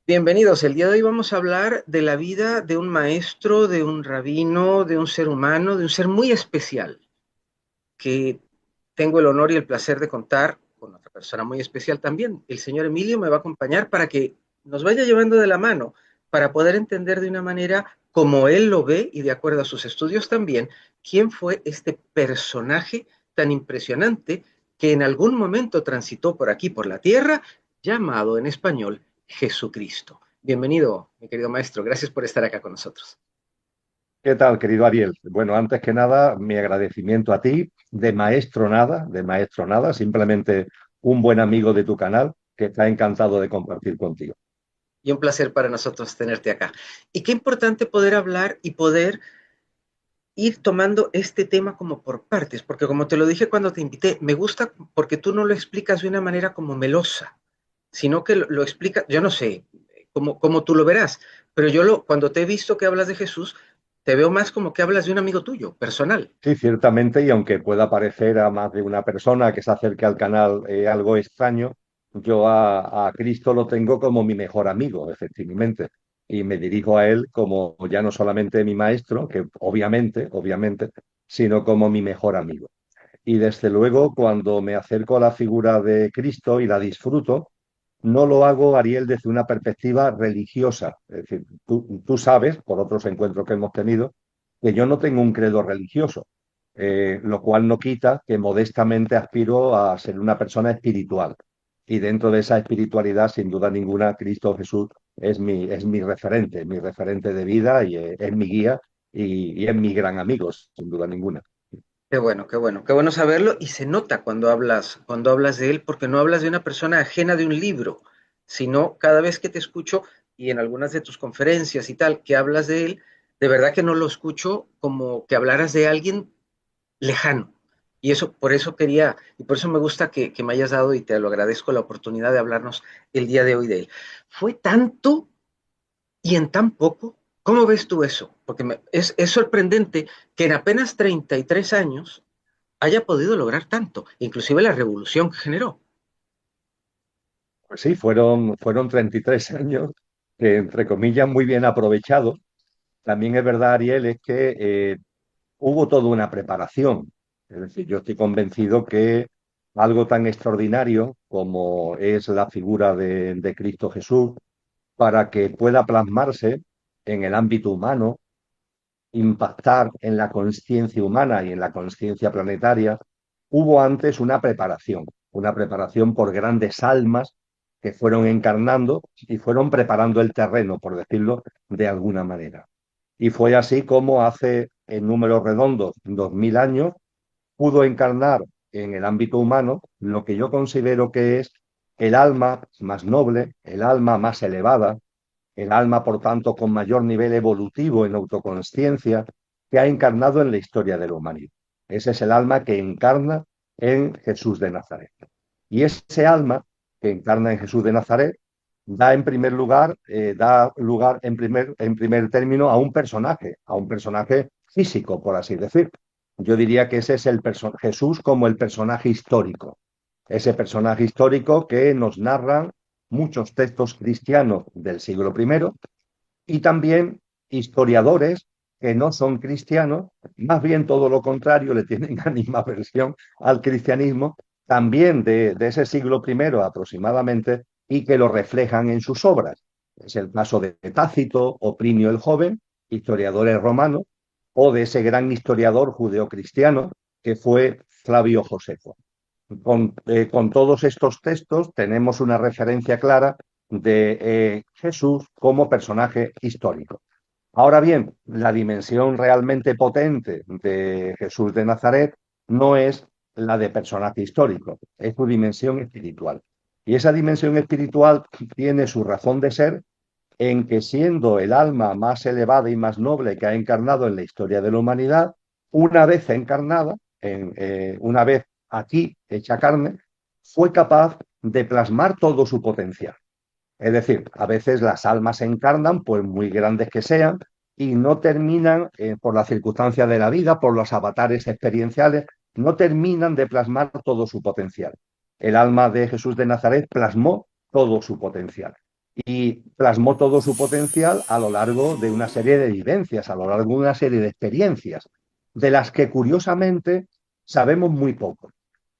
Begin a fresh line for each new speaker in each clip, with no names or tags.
Bienvenidos. El día de hoy vamos a hablar de la vida de un maestro, de un rabino, de un ser humano, de un ser muy especial, que tengo el honor y el placer de contar con otra persona muy especial también. El señor Emilio me va a acompañar para que nos vaya llevando de la mano, para poder entender de una manera como él lo ve y de acuerdo a sus estudios también, quién fue este personaje tan impresionante que en algún momento transitó por aquí, por la tierra, llamado en español Jesucristo. Bienvenido, mi querido maestro. Gracias por estar acá con nosotros.
¿Qué tal, querido Ariel? Bueno, antes que nada, mi agradecimiento a ti, de maestro nada, simplemente un buen amigo de tu canal que está encantado de compartir contigo.
Y un placer para nosotros tenerte acá. Y qué importante poder hablar y poder ir tomando este tema como por partes, porque como te lo dije cuando te invité, me gusta porque tú no lo explicas de una manera como melosa, sino que lo explicas, yo no sé cómo tú lo verás, pero cuando te he visto que hablas de Jesús, te veo más como que hablas de un amigo tuyo, personal.
Sí, ciertamente, y aunque pueda parecer a más de una persona que se acerque al canal algo extraño, yo a Cristo lo tengo como mi mejor amigo, efectivamente, y me dirijo a él como ya no solamente mi maestro, que obviamente, sino como mi mejor amigo. Y desde luego, cuando me acerco a la figura de Cristo y la disfruto, no lo hago, Ariel, desde una perspectiva religiosa. Es decir, tú sabes, por otros encuentros que hemos tenido, que yo no tengo un credo religioso, lo cual no quita que modestamente aspiro a ser una persona espiritual. Y dentro de esa espiritualidad, sin duda ninguna, Cristo Jesús es mi referente de vida y es mi guía y es mi gran amigo, sin duda ninguna.
Qué bueno saberlo y se nota cuando hablas de él, porque no hablas de una persona ajena de un libro, sino cada vez que te escucho y en algunas de tus conferencias y tal, que hablas de él, de verdad que no lo escucho como que hablaras de alguien lejano. Y eso, por eso quería, y por eso me gusta que me hayas dado y te lo agradezco la oportunidad de hablarnos el día de hoy de él. Fue tanto y en tan poco. ¿Cómo ves tú eso? Porque es sorprendente que en apenas 33 años haya podido lograr tanto, inclusive la revolución que generó.
Pues sí, fueron 33 años que, entre comillas, muy bien aprovechados. También es verdad, Ariel, es que hubo toda una preparación. Es decir, yo estoy convencido que algo tan extraordinario como es la figura de Cristo Jesús, para que pueda plasmarse en el ámbito humano, impactar en la conciencia humana y en la conciencia planetaria, hubo antes una preparación por grandes almas que fueron encarnando y fueron preparando el terreno, por decirlo de alguna manera. Y fue así como hace, en números redondos, 2000 años, pudo encarnar en el ámbito humano lo que yo considero que es el alma más noble, el alma más elevada, el alma, por tanto, con mayor nivel evolutivo en autoconsciencia, que ha encarnado en la historia de la humanidad. Ese es el alma que encarna en Jesús de Nazaret. Y ese alma que encarna en Jesús de Nazaret da lugar en primer término a un personaje físico, por así decir. Yo diría que ese es Jesús como el personaje histórico, ese personaje histórico que nos narran muchos textos cristianos del siglo I y también historiadores que no son cristianos, más bien todo lo contrario, le tienen animadversión al cristianismo, también de ese siglo I aproximadamente, y que lo reflejan en sus obras. Es el caso de Tácito o Plinio el Joven, historiadores romanos, o de ese gran historiador judeocristiano que fue Flavio Josefo. Con todos estos textos tenemos una referencia clara de Jesús como personaje histórico. Ahora bien, la dimensión realmente potente de Jesús de Nazaret no es la de personaje histórico, es su dimensión espiritual. Y esa dimensión espiritual tiene su razón de ser en que, siendo el alma más elevada y más noble que ha encarnado en la historia de la humanidad, una vez encarnada, una vez aquí hecha carne, fue capaz de plasmar todo su potencial. Es decir, a veces las almas se encarnan, pues muy grandes que sean, y no terminan, por las circunstancias de la vida, por los avatares experienciales, no terminan de plasmar todo su potencial. El alma de Jesús de Nazaret plasmó todo su potencial. y plasmó todo su potencial a lo largo de una serie de vivencias, a lo largo de una serie de experiencias, de las que curiosamente sabemos muy poco,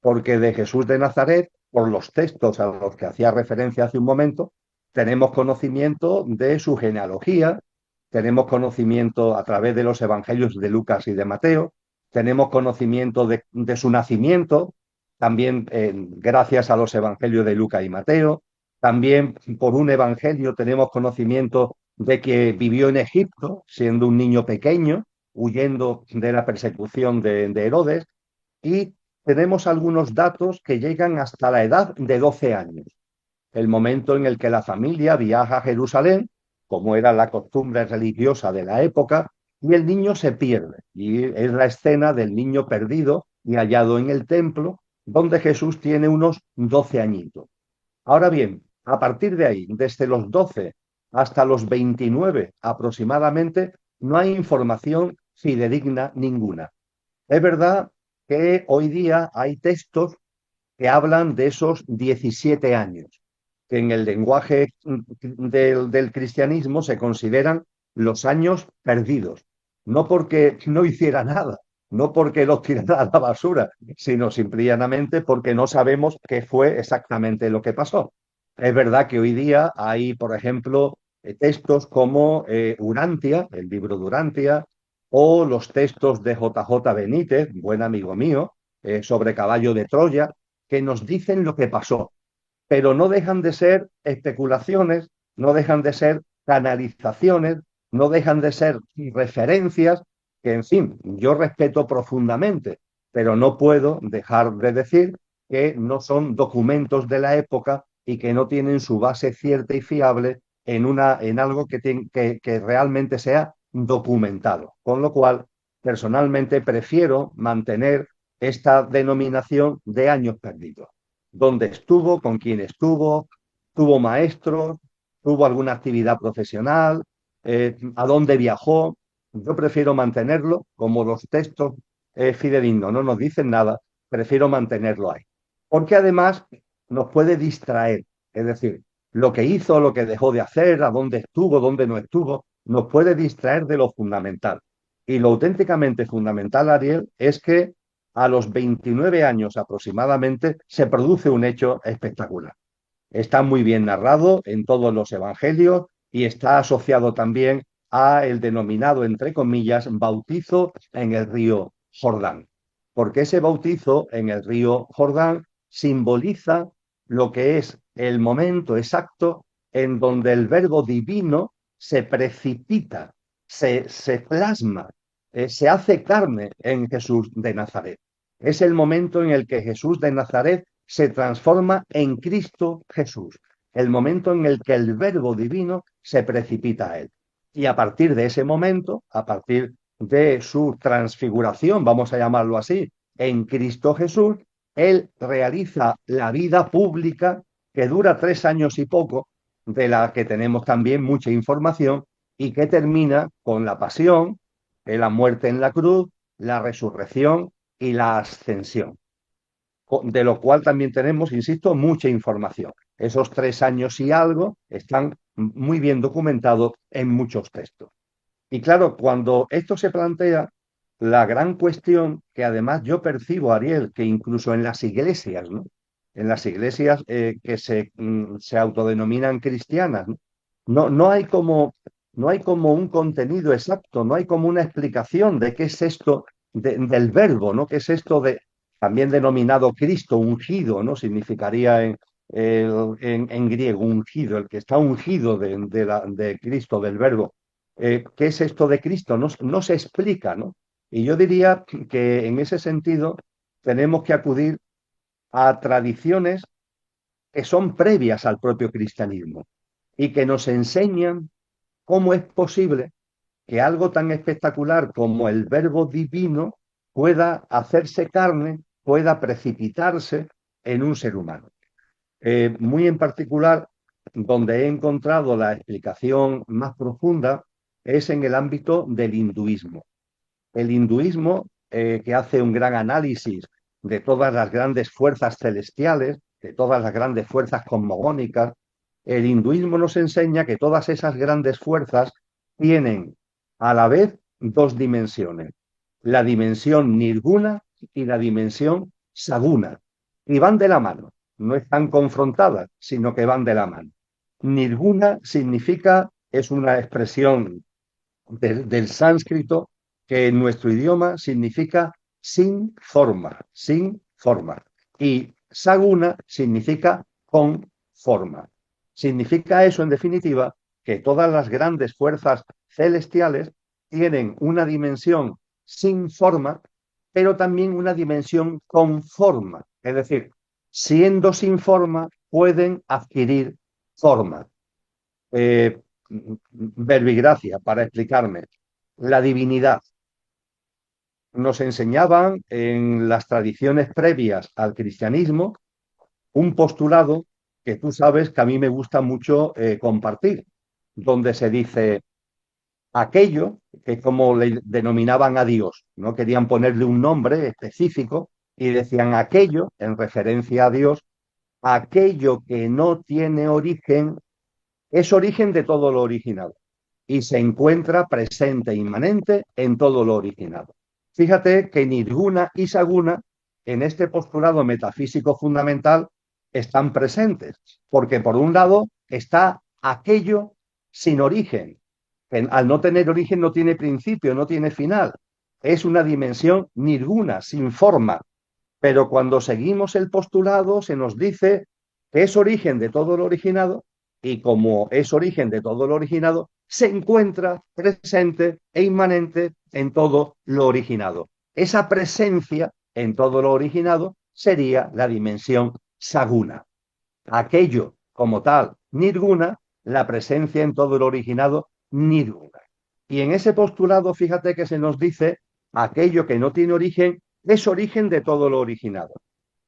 porque de Jesús de Nazaret, por los textos a los que hacía referencia hace un momento, tenemos conocimiento de su genealogía, tenemos conocimiento a través de los evangelios de Lucas y de Mateo, tenemos conocimiento de su nacimiento, también gracias a los evangelios de Lucas y Mateo, también por un evangelio tenemos conocimiento de que vivió en Egipto, siendo un niño pequeño, huyendo de la persecución de Herodes, y tenemos algunos datos que llegan hasta la edad de 12 años, el momento en el que la familia viaja a Jerusalén, como era la costumbre religiosa de la época, y el niño se pierde. Y es la escena del niño perdido y hallado en el templo, donde Jesús tiene unos 12 añitos. Ahora bien, a partir de ahí, desde los 12 hasta los 29 aproximadamente, no hay información fidedigna ninguna. Es verdad que hoy día hay textos que hablan de esos 17 años, que en el lenguaje del cristianismo se consideran los años perdidos, no porque no hiciera nada, no porque los tirara a la basura, sino simplemente porque no sabemos qué fue exactamente lo que pasó. Es verdad que hoy día hay, por ejemplo, textos como Urantia, el libro de Urantia, o los textos de JJ Benítez, buen amigo mío, sobre Caballo de Troya, que nos dicen lo que pasó, pero no dejan de ser especulaciones, no dejan de ser canalizaciones, no dejan de ser referencias que, en fin, yo respeto profundamente, pero no puedo dejar de decir que no son documentos de la época y que no tienen su base cierta y fiable en algo que realmente sea documentado. Con lo cual, personalmente prefiero mantener esta denominación de años perdidos. ¿Dónde estuvo? ¿Con quién estuvo? ¿Tuvo maestros? ¿Tuvo alguna actividad profesional? ¿A dónde viajó? Yo prefiero mantenerlo, como los textos fidedignos no nos dicen nada, prefiero mantenerlo ahí. Porque además nos puede distraer, es decir, lo que hizo, lo que dejó de hacer, a dónde estuvo, dónde no estuvo, nos puede distraer de lo fundamental. Y lo auténticamente fundamental, Ariel, es que a los 29 años aproximadamente se produce un hecho espectacular. Está muy bien narrado en todos los evangelios y está asociado también a el denominado, entre comillas, bautizo en el río Jordán. Porque ese bautizo en el río Jordán simboliza lo que es el momento exacto en donde el verbo divino se precipita, se plasma, se hace carne en Jesús de Nazaret. Es el momento en el que Jesús de Nazaret se transforma en Cristo Jesús, el momento en el que el verbo divino se precipita a él. Y a partir de ese momento, a partir de su transfiguración, vamos a llamarlo así, en Cristo Jesús, él realiza la vida pública que dura 3 años y poco, de la que tenemos también mucha información, y que termina con la pasión, la muerte en la cruz, la resurrección y la ascensión, de lo cual también tenemos, insisto, mucha información. Esos 3 años y algo están muy bien documentados en muchos textos. Y claro, cuando esto se plantea, la gran cuestión que además yo percibo, Ariel, que incluso en las iglesias, ¿no? En las iglesias que se autodenominan cristianas, ¿no? No hay no hay como un contenido exacto, no hay como una explicación de qué es esto del verbo, ¿no? ¿Qué es esto de, también denominado Cristo, ungido, ¿no? Significaría en griego ungido, el que está ungido de Cristo, del verbo. ¿Qué es esto de Cristo? No se explica, ¿no? Y yo diría que en ese sentido tenemos que acudir a tradiciones que son previas al propio cristianismo y que nos enseñan cómo es posible que algo tan espectacular como el verbo divino pueda hacerse carne, pueda precipitarse en un ser humano. Muy en particular, donde he encontrado la explicación más profunda es en el ámbito del hinduismo. El hinduismo, que hace un gran análisis de todas las grandes fuerzas celestiales, de todas las grandes fuerzas cosmogónicas, el hinduismo nos enseña que todas esas grandes fuerzas tienen a la vez dos dimensiones, la dimensión nirguna y la dimensión saguna, y van de la mano, no están confrontadas, sino que van de la mano. Nirguna significa, es una expresión del sánscrito que en nuestro idioma significa sin forma, sin forma. Y saguna significa con forma. Significa eso, en definitiva, que todas las grandes fuerzas celestiales tienen una dimensión sin forma, pero también una dimensión con forma. Es decir, siendo sin forma, pueden adquirir forma. Eh, Verbigracia, para explicarme. La divinidad. Nos enseñaban en las tradiciones previas al cristianismo un postulado que tú sabes que a mí me gusta mucho compartir, donde se dice aquello que como le denominaban a Dios, no querían ponerle un nombre específico y decían aquello, en referencia a Dios, aquello que no tiene origen es origen de todo lo original y se encuentra presente e inmanente en todo lo original. Fíjate que Nirguna y Saguna en este postulado metafísico fundamental están presentes, porque por un lado está aquello sin origen, que al no tener origen no tiene principio, no tiene final, es una dimensión nirguna, sin forma, pero cuando seguimos el postulado se nos dice que es origen de todo lo originado y como es origen de todo lo originado, se encuentra presente e inmanente en todo lo originado. Esa presencia en todo lo originado sería la dimensión saguna. Aquello como tal, nirguna, la presencia en todo lo originado, nirguna. Y en ese postulado, fíjate que se nos dice aquello que no tiene origen es origen de todo lo originado.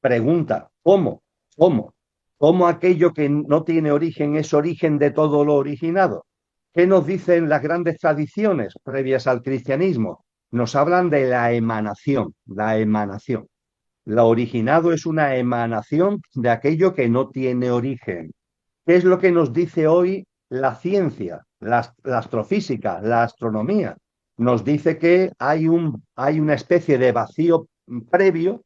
Pregunta, ¿cómo? ¿Cómo? ¿Cómo aquello que no tiene origen es origen de todo lo originado? ¿Qué nos dicen las grandes tradiciones previas al cristianismo? Nos hablan de la emanación, la emanación. Lo originado es una emanación de aquello que no tiene origen. ¿Qué es lo que nos dice hoy la ciencia, la astrofísica, la astronomía? Nos dice que hay una especie de vacío previo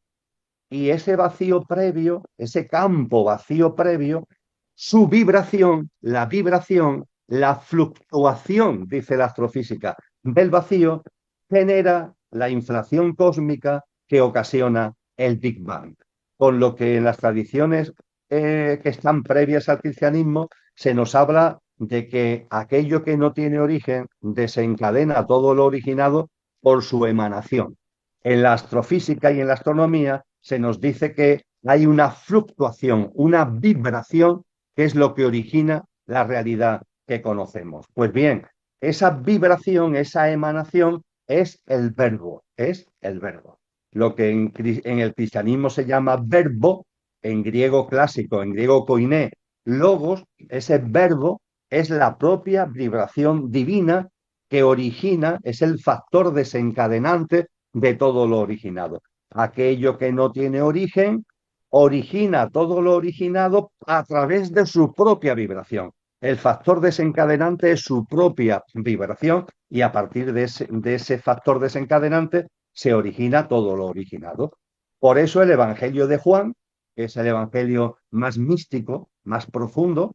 y ese vacío previo, ese campo vacío previo, su vibración, la fluctuación, dice la astrofísica, del vacío, genera la inflación cósmica que ocasiona el Big Bang. Con lo que en las tradiciones que están previas al cristianismo se nos habla de que aquello que no tiene origen desencadena todo lo originado por su emanación. En la astrofísica y en la astronomía se nos dice que hay una fluctuación, una vibración, que es lo que origina la realidad que conocemos. Pues bien, esa vibración, esa emanación es el verbo, es el verbo. Lo que en el cristianismo se llama verbo, en griego clásico, en griego koiné, logos, ese verbo es la propia vibración divina que origina, es el factor desencadenante de todo lo originado. Aquello que no tiene origen origina todo lo originado a través de su propia vibración. El factor desencadenante es su propia vibración y a partir de ese factor desencadenante se origina todo lo originado. Por eso el Evangelio de Juan, que es el Evangelio más místico, más profundo,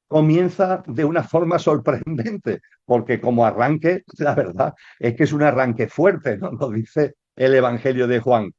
comienza de una forma sorprendente, porque como arranque, la verdad es que es un arranque fuerte, ¿no? Nos dice el Evangelio de Juan.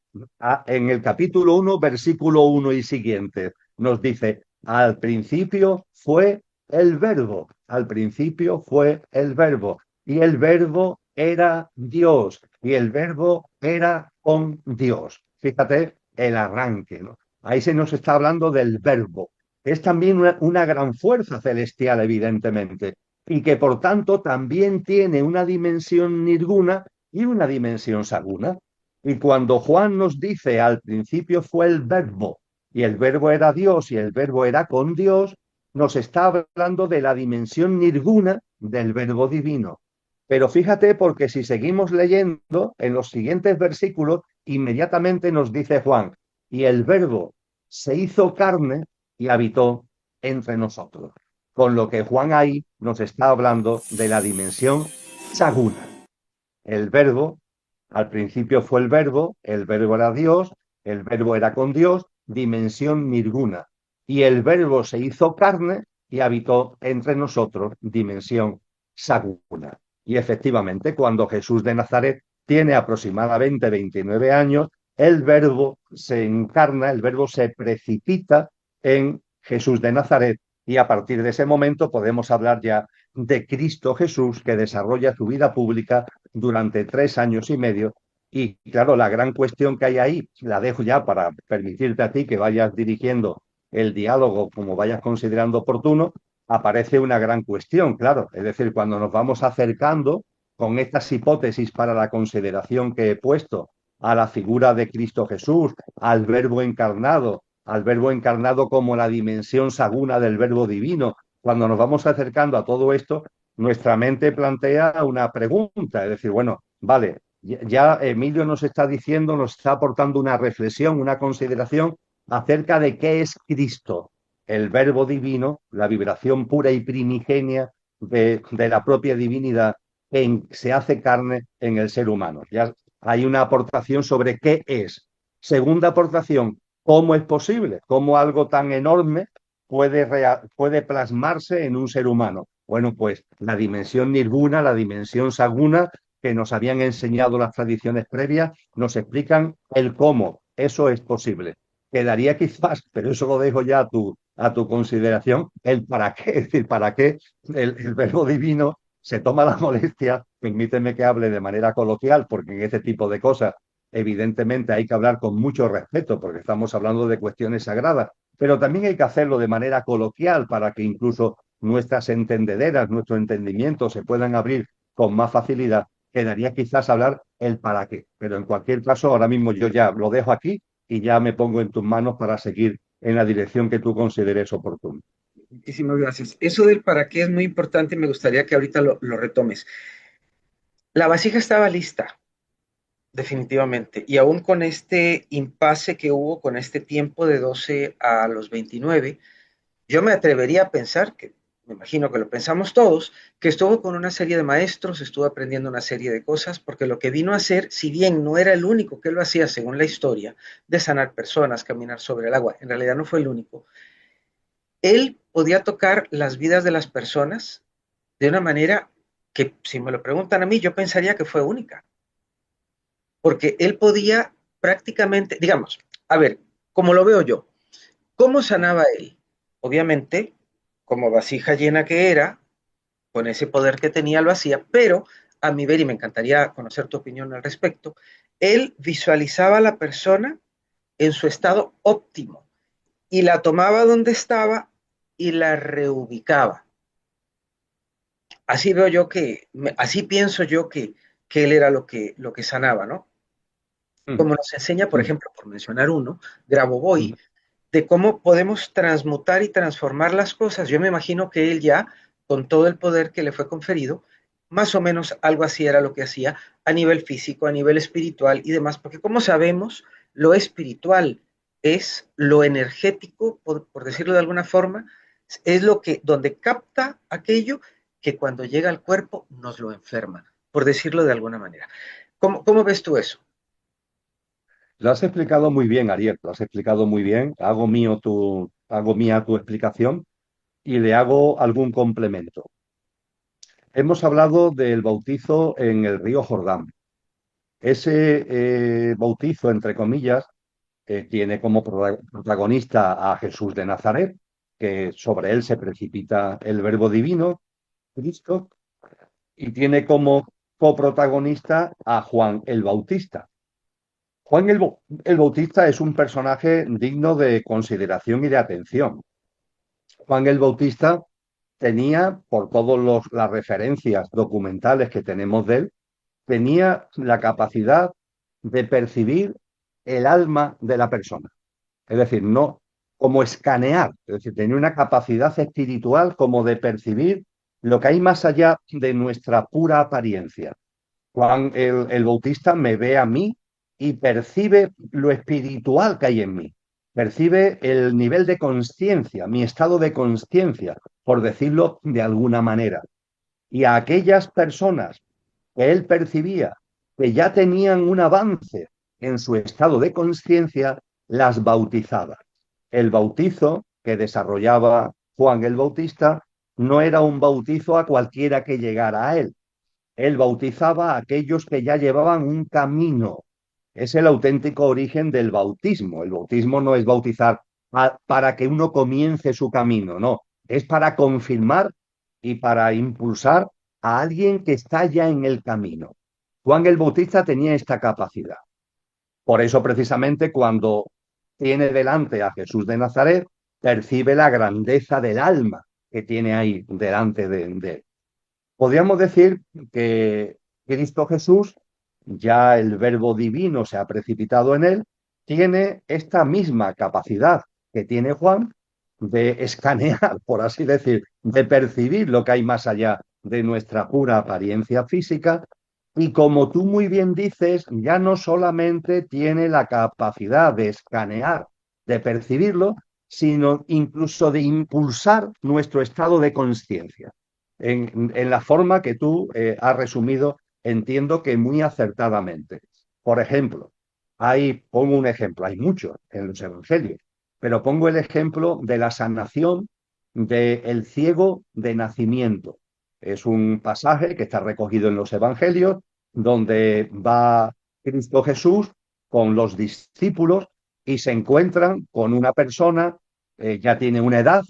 En el capítulo 1, versículo 1 y siguiente, nos dice, al principio fue el verbo, al principio fue el verbo, y el verbo era Dios, y el verbo era con Dios. Fíjate el arranque, ¿no? Ahí se nos está hablando del verbo. Es también una gran fuerza celestial, evidentemente, y que por tanto también tiene una dimensión nirguna y una dimensión saguna. Y cuando Juan nos dice al principio fue el verbo, y el verbo era Dios y el verbo era con Dios, nos está hablando de la dimensión nirguna del verbo divino. Pero fíjate, porque si seguimos leyendo en los siguientes versículos, inmediatamente nos dice Juan, y el verbo se hizo carne y habitó entre nosotros. con lo que Juan ahí nos está hablando de la dimensión saguna. El verbo, al principio fue el verbo era Dios, el verbo era con Dios, dimensión nirguna. Y el verbo se hizo carne y habitó entre nosotros, dimensión saguna. Y efectivamente, cuando Jesús de Nazaret tiene aproximadamente 29 años, el verbo se encarna, el verbo se precipita en Jesús de Nazaret y a partir de ese momento podemos hablar ya de Cristo Jesús que desarrolla su vida pública durante 3 años y medio. Y claro, la gran cuestión que hay ahí, la dejo ya para permitirte a ti que vayas dirigiendo el diálogo como vayas considerando oportuno, aparece una gran cuestión, claro. Es decir, cuando nos vamos acercando con estas hipótesis para la consideración que he puesto a la figura de Cristo Jesús, al verbo encarnado como la dimensión saguna del verbo divino, cuando nos vamos acercando a todo esto, nuestra mente plantea una pregunta, es decir, bueno, vale, ya Emilio nos está diciendo, nos está aportando una reflexión, una consideración acerca de qué es Cristo, el verbo divino, la vibración pura y primigenia de la propia divinidad que se hace carne en el ser humano. Ya hay una aportación sobre qué es. Segunda aportación, ¿cómo es posible? ¿Cómo algo tan enorme puede plasmarse en un ser humano? Bueno, pues la dimensión nirguna, la dimensión saguna que nos habían enseñado las tradiciones previas, nos explican el cómo eso es posible. Quedaría quizás, pero eso lo dejo ya a tu consideración, el para qué, es decir, para qué el verbo divino se toma la molestia, permíteme que hable de manera coloquial, porque en este tipo de cosas evidentemente hay que hablar con mucho respeto, porque estamos hablando de cuestiones sagradas, pero también hay que hacerlo de manera coloquial para que incluso nuestras entendederas, nuestro entendimiento se puedan abrir con más facilidad. Quedaría quizás hablar el para qué, pero en cualquier caso ahora mismo yo ya lo dejo aquí y ya me pongo en tus manos para seguir en la dirección que tú consideres oportuna.
Muchísimas gracias. Eso del para qué es muy importante y me gustaría que ahorita lo retomes. La vasija estaba lista, definitivamente, y aún con este impasse que hubo, con este tiempo de 12 a los 29, yo me atrevería a pensar, que me imagino que lo pensamos todos, que estuvo con una serie de maestros, estuvo aprendiendo una serie de cosas, porque lo que vino a hacer, si bien no era el único que lo hacía según la historia, de sanar personas, caminar sobre el agua, en realidad no fue el único, él podía tocar las vidas de las personas de una manera que, si me lo preguntan a mí, yo pensaría que fue única, porque él podía prácticamente, digamos, a ver, como lo veo yo, ¿cómo sanaba él? Obviamente, como vasija llena que era, con ese poder que tenía lo hacía, pero a mi ver, y me encantaría conocer tu opinión al respecto, él visualizaba a la persona en su estado óptimo y la tomaba donde estaba y la reubicaba. Así veo yo así pienso yo que él era lo que sanaba, ¿no?
Mm,
Como nos enseña, por
mm,
ejemplo, por mencionar uno, Grabovoi,
mm.
de cómo podemos transmutar y transformar las cosas. Yo me imagino que él ya, con todo el poder que le fue conferido, más o menos algo así era lo que hacía a nivel físico, a nivel espiritual y demás, porque como sabemos, lo espiritual es lo energético, por decirlo de alguna forma, es lo que, donde capta aquello que cuando llega al cuerpo nos lo enferma, por decirlo de alguna manera. ¿Cómo ves tú eso?
Lo has explicado muy bien, Ariel, lo has explicado muy bien. Hago mía tu explicación y le hago algún complemento. Hemos hablado del bautizo en el río Jordán. Ese bautizo, entre comillas, tiene como protagonista a Jesús de Nazaret, que sobre él se precipita el Verbo Divino, Cristo, y tiene como coprotagonista a Juan el Bautista. El Bautista es un personaje digno de consideración y de atención. Juan el Bautista tenía, por todas las referencias documentales que tenemos de él, tenía la capacidad de percibir el alma de la persona. Es decir, no como escanear, es decir, tenía una capacidad espiritual como de percibir lo que hay más allá de nuestra pura apariencia. Juan el Bautista me ve a mí y percibe lo espiritual que hay en mí. percibe el nivel de conciencia, mi estado de conciencia, por decirlo de alguna manera. Y a aquellas personas que él percibía que ya tenían un avance en su estado de conciencia, las bautizaba. El bautizo que desarrollaba Juan el Bautista no era un bautizo a cualquiera que llegara a él. Él bautizaba a aquellos que ya llevaban un camino. Es el auténtico origen del bautismo. El bautismo no es bautizar para que uno comience su camino, no. Es para confirmar y para impulsar a alguien que está ya en el camino. Juan el Bautista tenía esta capacidad. Por eso, precisamente, cuando tiene delante a Jesús de Nazaret, percibe la grandeza del alma que tiene ahí delante de él. Podríamos decir que Cristo Jesús, ya el Verbo divino se ha precipitado en él, tiene esta misma capacidad que tiene Juan de escanear, por así decir, de percibir lo que hay más allá de nuestra pura apariencia física. Y como tú muy bien dices, ya no solamente tiene la capacidad de escanear, de percibirlo, sino incluso de impulsar nuestro estado de conciencia en la forma que tú has resumido, entiendo que muy acertadamente. Por ejemplo, pongo un ejemplo, hay muchos en los evangelios, pero pongo el ejemplo de la sanación del ciego de nacimiento. Es un pasaje que está recogido en los evangelios, donde va Cristo Jesús con los discípulos y se encuentran con una persona, ya tiene una edad,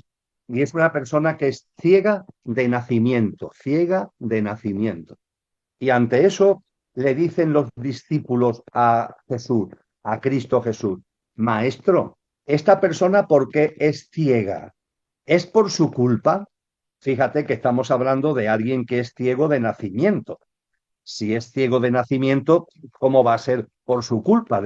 y es una persona que es ciega de nacimiento, ciega de nacimiento. Y ante eso le dicen los discípulos a Jesús, a Cristo Jesús, Maestro, esta persona, ¿por qué es ciega? ¿Es por su culpa? Fíjate que estamos hablando de alguien que es ciego de nacimiento. Si es ciego de nacimiento, ¿cómo va a ser por su culpa?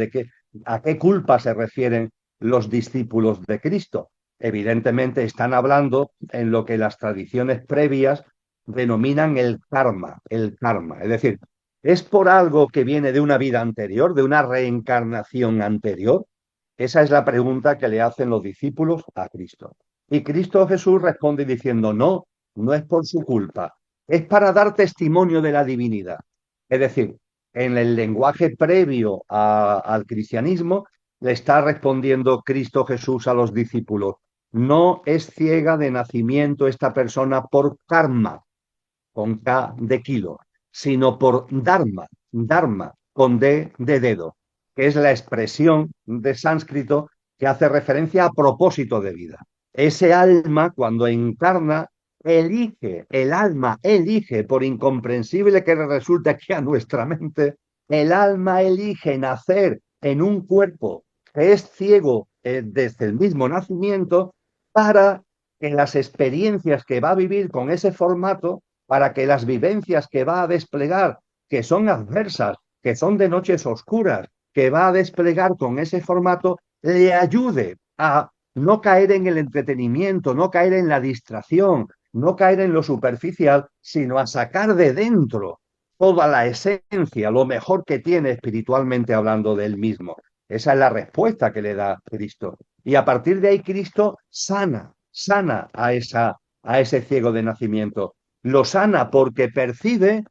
¿A qué culpa se refieren los discípulos de Cristo? Evidentemente están hablando en lo que las tradiciones previas denominan el karma, el karma. Es decir, ¿es por algo que viene de una vida anterior, de una reencarnación anterior? Esa es la pregunta que le hacen los discípulos a Cristo. Y Cristo Jesús responde diciendo, no, no es por su culpa, es para dar testimonio de la divinidad. Es decir, en el lenguaje previo al cristianismo, le está respondiendo Cristo Jesús a los discípulos. No es ciega de nacimiento esta persona por karma, con K de kilo, sino por dharma, dharma, con D de dedo, que es la expresión de sánscrito que hace referencia a propósito de vida. Ese alma, cuando encarna, elige, el alma elige, por incomprensible que resulte aquí a nuestra mente, el alma elige nacer en un cuerpo que es ciego desde el mismo nacimiento para que las experiencias que va a vivir con ese formato, para que las vivencias que va a desplegar, que son adversas, que son de noches oscuras, que va a desplegar con ese formato, le ayude a no caer en el entretenimiento, no caer en la distracción, no caer en lo superficial, sino a sacar de dentro toda la esencia, lo mejor que tiene espiritualmente hablando de él mismo. Esa es la respuesta que le da Cristo. Y a partir de ahí Cristo sana a ese ciego de nacimiento. Lo sana porque percibe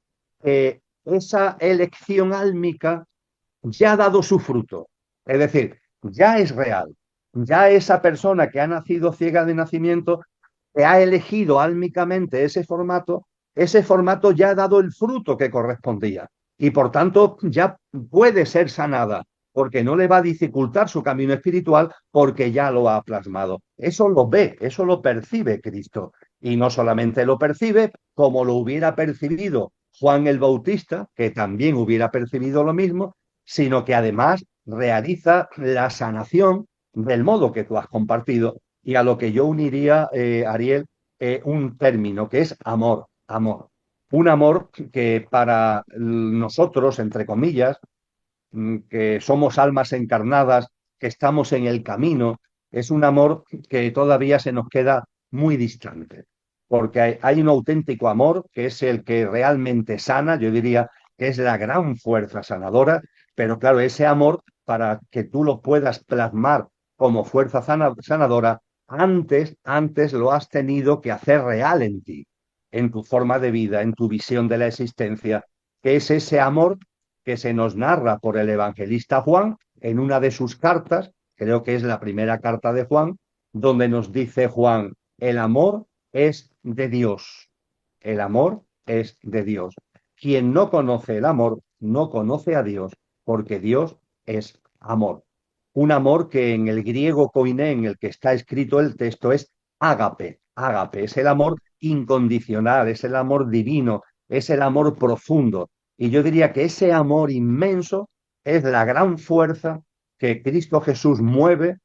que esa elección álmica ya ha dado su fruto. Es decir, ya es real. Ya esa persona que ha nacido ciega de nacimiento, que ha elegido álmicamente ese formato ya ha dado el fruto que correspondía. Y por tanto ya puede ser sanada, porque no le va a dificultar su camino espiritual, porque ya lo ha plasmado. Eso lo ve, eso lo percibe Cristo. Y no solamente lo percibe, como lo hubiera percibido Juan el Bautista, que también hubiera percibido lo mismo, sino que además realiza la sanación del modo que tú has compartido y a lo que yo uniría, Ariel, un término que es amor, amor. Un amor que para nosotros, entre comillas, que somos almas encarnadas, que estamos en el camino, es un amor que todavía se nos queda muy distante, porque hay un auténtico amor que es el que realmente sana, yo diría que es la gran fuerza sanadora, pero claro, ese amor, para que tú lo puedas plasmar como fuerza sanadora, antes lo has tenido que hacer real en ti, en tu forma de vida, en tu visión de la existencia, que es ese amor que se nos narra por el evangelista Juan en una de sus cartas, creo que es la primera carta de Juan, donde nos dice Juan, el amor es de Dios, el amor es de Dios. Quien no conoce el amor no conoce a Dios, porque Dios es amor. Un amor que en el griego koiné, en el que está escrito el texto, es ágape. Ágape es el amor incondicional, es el amor divino, es el amor profundo. Y yo diría que ese amor inmenso es la gran fuerza que Cristo Jesús mueve,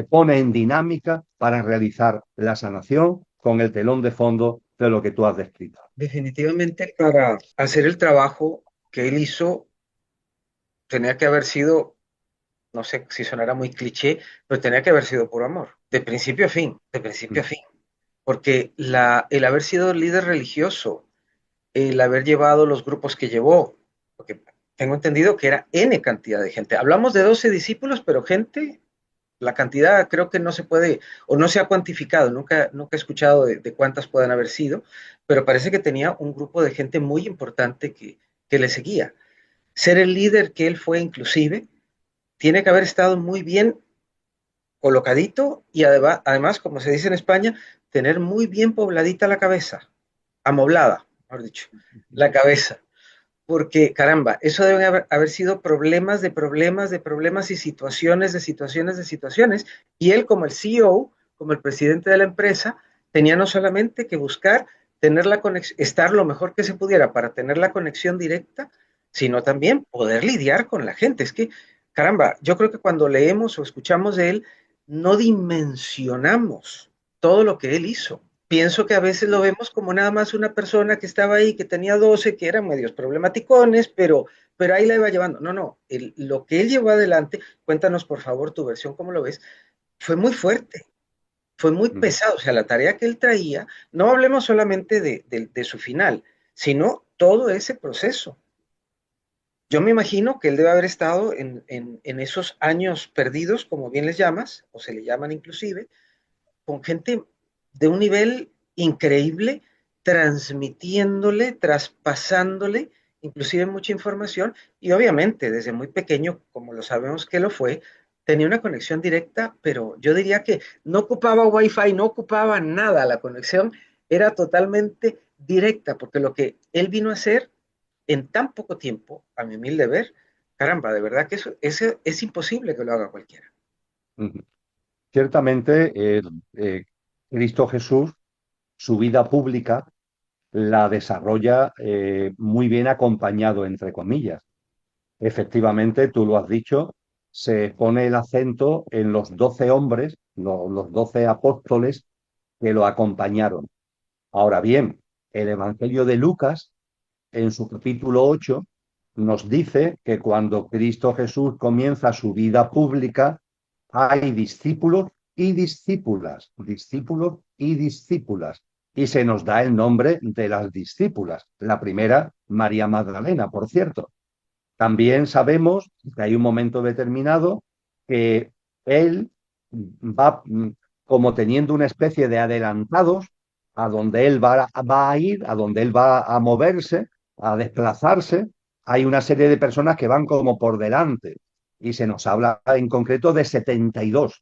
pone en dinámica para realizar la sanación con el telón de fondo de lo que tú has descrito.
Definitivamente para hacer el trabajo que él hizo tenía que haber sido, no sé si sonara muy cliché, pero tenía que haber sido por amor, de principio a fin, de principio a fin. Porque el haber sido líder religioso, el haber llevado los grupos que llevó, porque tengo entendido que era N cantidad de gente. Hablamos de 12 discípulos, pero gente, la cantidad creo que no se puede o no se ha cuantificado, nunca he escuchado de cuántas puedan haber sido, pero parece que tenía un grupo de gente muy importante que le seguía. Ser el líder que él fue inclusive, tiene que haber estado muy bien colocadito y además, como se dice en España, tener muy bien pobladita la cabeza, amoblada, mejor dicho, la cabeza. Porque, caramba, eso deben haber sido problemas de problemas de problemas y situaciones de situaciones de situaciones. Y él, como el CEO, como el presidente de la empresa, tenía no solamente que buscar tener la conexión, estar lo mejor que se pudiera para tener la conexión directa, sino también poder lidiar con la gente. Es que, caramba, yo creo que cuando leemos o escuchamos de él, no dimensionamos todo lo que él hizo. Pienso que a veces lo vemos como nada más una persona que estaba ahí, que tenía 12, que eran medios problematicones, pero ahí la iba llevando. No, no, lo que él llevó adelante, cuéntanos por favor tu versión, ¿cómo lo ves? Fue muy fuerte, fue muy pesado. O sea, la tarea que él traía, no hablemos solamente de su final, sino todo ese proceso. Yo me imagino que él debe haber estado en esos años perdidos, como bien les llamas, o se le llaman inclusive, con gente de un nivel increíble, transmitiéndole, traspasándole, inclusive mucha información, y obviamente desde muy pequeño, como lo sabemos que lo fue, tenía una conexión directa, pero yo diría que no ocupaba wifi, no ocupaba nada, la conexión era totalmente directa, porque lo que él vino a hacer en tan poco tiempo, a mi humilde ver, caramba, de verdad que eso es imposible que lo haga cualquiera.
Ciertamente, Cristo Jesús, su vida pública, la desarrolla muy bien acompañado, entre comillas. Efectivamente, tú lo has dicho, se pone el acento en los 12 hombres, los 12 apóstoles que lo acompañaron. Ahora bien, el Evangelio de Lucas, en su capítulo 8, nos dice que cuando Cristo Jesús comienza su vida pública, hay discípulos y discípulas, discípulos y discípulas. Y se nos da el nombre de las discípulas. La primera, María Magdalena, por cierto. También sabemos que hay un momento determinado que él va como teniendo una especie de adelantados a donde él va a ir, a donde él va a moverse, a desplazarse. Hay una serie de personas que van como por delante y se nos habla en concreto de 72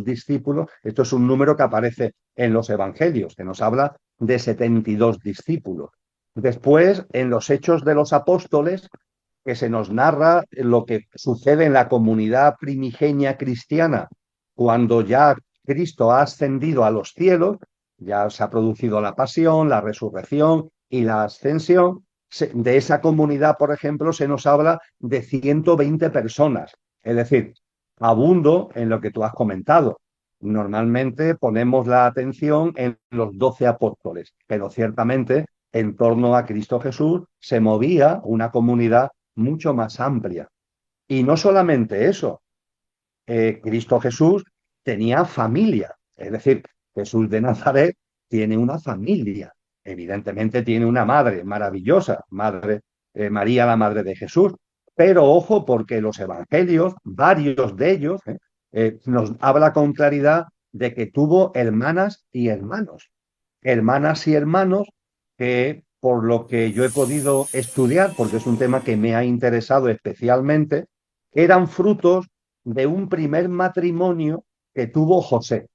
discípulos. Esto es un número que aparece en los evangelios, que nos habla de 72 discípulos. Después, en los Hechos de los Apóstoles, que se nos narra lo que sucede en la comunidad primigenia cristiana cuando ya Cristo ha ascendido a los cielos, ya se ha producido la pasión, la resurrección y la ascensión. De esa comunidad, por ejemplo, se nos habla de 120 personas. Es decir, abundo en lo que tú has comentado. Normalmente ponemos la atención en los 12 apóstoles, pero ciertamente en torno a Cristo Jesús se movía una comunidad mucho más amplia. Y no solamente eso, Cristo Jesús tenía familia, es decir, Jesús de Nazaret tiene una familia, evidentemente tiene una madre maravillosa, madre María, la madre de Jesús, pero ojo porque los evangelios, varios de ellos, nos habla con claridad de que tuvo hermanas y hermanos que, por lo que yo he podido estudiar, porque es un tema que me ha interesado especialmente, eran frutos de un primer matrimonio que tuvo José.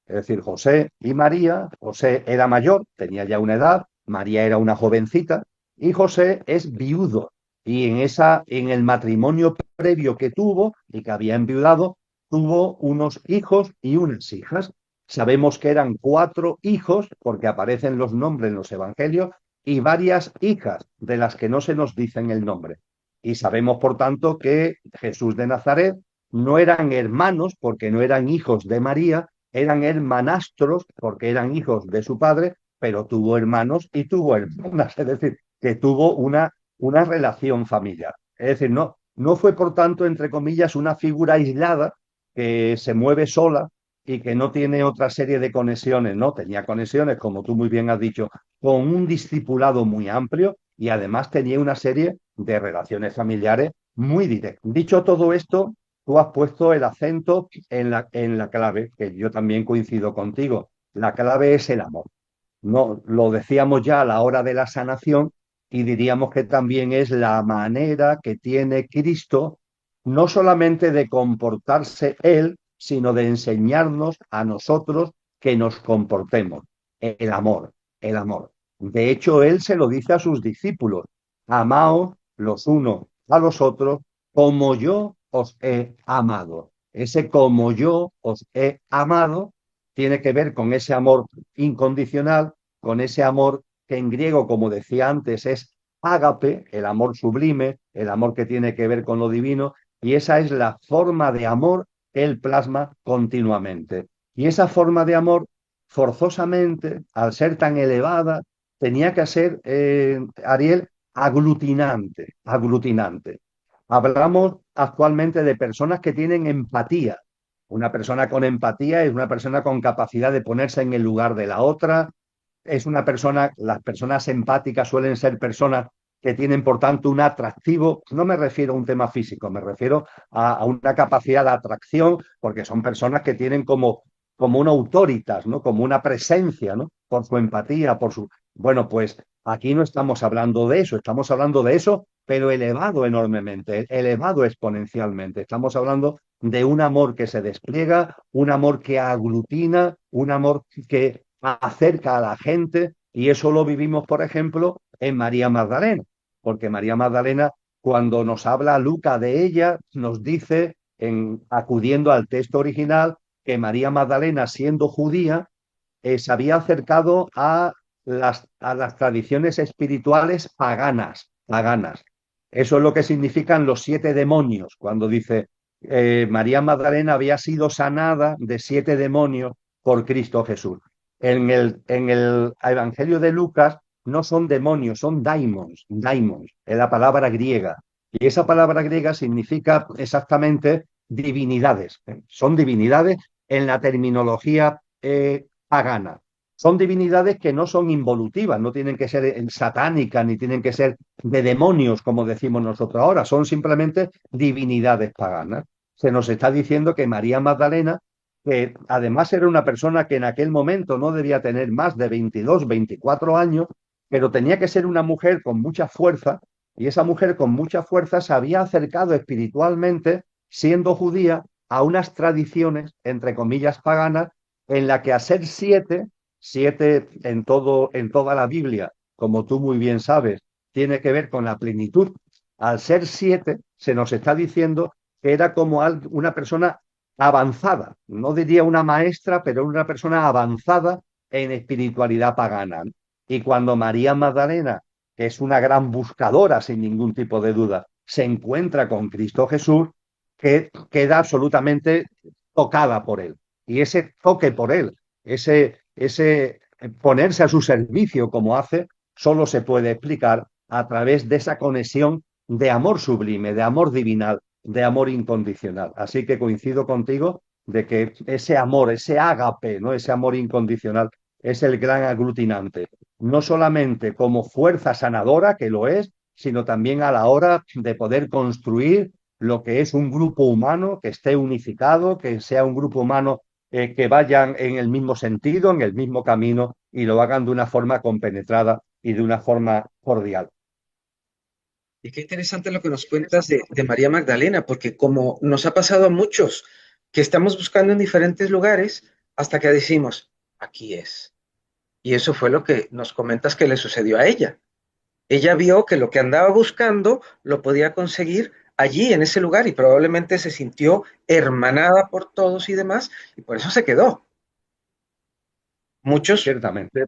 Es decir, José y María, José era mayor, tenía ya una edad, María era una jovencita, y José es viudo. Y en el matrimonio previo que tuvo y que había enviudado, tuvo unos hijos y unas hijas. Sabemos que eran 4 hijos, porque aparecen los nombres en los evangelios, y varias hijas, de las que no se nos dicen el nombre. Y sabemos, por tanto, que Jesús de Nazaret no eran hermanos, porque no eran hijos de María, eran hermanastros porque eran hijos de su padre, pero tuvo hermanos y tuvo hermanas, es decir, que tuvo una relación familiar. Es decir, no fue, por tanto, entre comillas, una figura aislada que se mueve sola y que no tiene otra serie de conexiones, no, tenía conexiones, como tú muy bien has dicho, con un discipulado muy amplio y además tenía una serie de relaciones familiares muy directas. Dicho todo esto, tú has puesto el acento en la clave, que yo también coincido contigo. La clave es el amor. No, lo decíamos ya a la hora de la sanación y diríamos que también es la manera que tiene Cristo no solamente de comportarse Él, sino de enseñarnos a nosotros que nos comportemos. El amor, el amor. De hecho, Él se lo dice a sus discípulos, amaos los unos a los otros como yo os he amado. Ese como yo os he amado tiene que ver con ese amor incondicional, con ese amor que en griego, como decía antes, es ágape, el amor sublime, el amor que tiene que ver con lo divino, y esa es la forma de amor que él plasma continuamente. Y esa forma de amor, forzosamente, al ser tan elevada, tenía que ser, Ariel, aglutinante, aglutinante. Hablamos actualmente de personas que tienen empatía. Una persona con empatía es una persona con capacidad de ponerse en el lugar de la otra, es una persona, las personas empáticas suelen ser personas que tienen, por tanto, un atractivo, no me refiero a un tema físico, me refiero a una capacidad de atracción, porque son personas que tienen como una autoritas, ¿no? Como una presencia, ¿no? Por su empatía, por su... Bueno, pues aquí no estamos hablando de eso, estamos hablando de eso, pero elevado enormemente, elevado exponencialmente. Estamos hablando de un amor que se despliega, un amor que aglutina, un amor que acerca a la gente, y eso lo vivimos, por ejemplo, en María Magdalena, porque María Magdalena, cuando nos habla Lucas de ella, nos dice, acudiendo al texto original, que María Magdalena, siendo judía, se había acercado a las tradiciones espirituales paganas. Eso es lo que significan los 7 demonios, cuando dice María Magdalena había sido sanada de 7 demonios por Cristo Jesús. En el Evangelio de Lucas no son demonios, son daimons, es la palabra griega. Y esa palabra griega significa exactamente divinidades. Son divinidades en la terminología pagana. Son divinidades que no son involutivas, no tienen que ser satánicas, ni tienen que ser de demonios, como decimos nosotros ahora, son simplemente divinidades paganas. Se nos está diciendo que María Magdalena, que además era una persona que en aquel momento no debía tener más de 22, 24 años, pero tenía que ser una mujer con mucha fuerza, y esa mujer con mucha fuerza se había acercado espiritualmente, siendo judía, a unas tradiciones, entre comillas, paganas, en la que a ser 7 en toda la Biblia, como tú muy bien sabes, tiene que ver con la plenitud. Al ser 7, se nos está diciendo que era como una persona avanzada, no diría una maestra, pero una persona avanzada en espiritualidad pagana. Y cuando María Magdalena, que es una gran buscadora sin ningún tipo de duda, se encuentra con Cristo Jesús, que queda absolutamente tocada por él. Y ese toque por él, ese ponerse a su servicio como hace, solo se puede explicar a través de esa conexión de amor sublime, de amor divinal, de amor incondicional. Así que coincido contigo de que ese amor, ese ágape, ¿no? Ese amor incondicional es el gran aglutinante, no solamente como fuerza sanadora, que lo es, sino también a la hora de poder construir lo que es un grupo humano que esté unificado, que sea un grupo humano que vayan en el mismo sentido, en el mismo camino y lo hagan de una forma compenetrada y de una forma cordial.
Y qué interesante lo que nos cuentas de María Magdalena, porque como nos ha pasado a muchos, que estamos buscando en diferentes lugares hasta que decimos, aquí es. Y eso fue lo que nos comentas que le sucedió a ella. Ella vio que lo que andaba buscando lo podía conseguir allí, en ese lugar, y probablemente se sintió hermanada por todos y demás, y por eso se quedó. Muchos,
Ciertamente.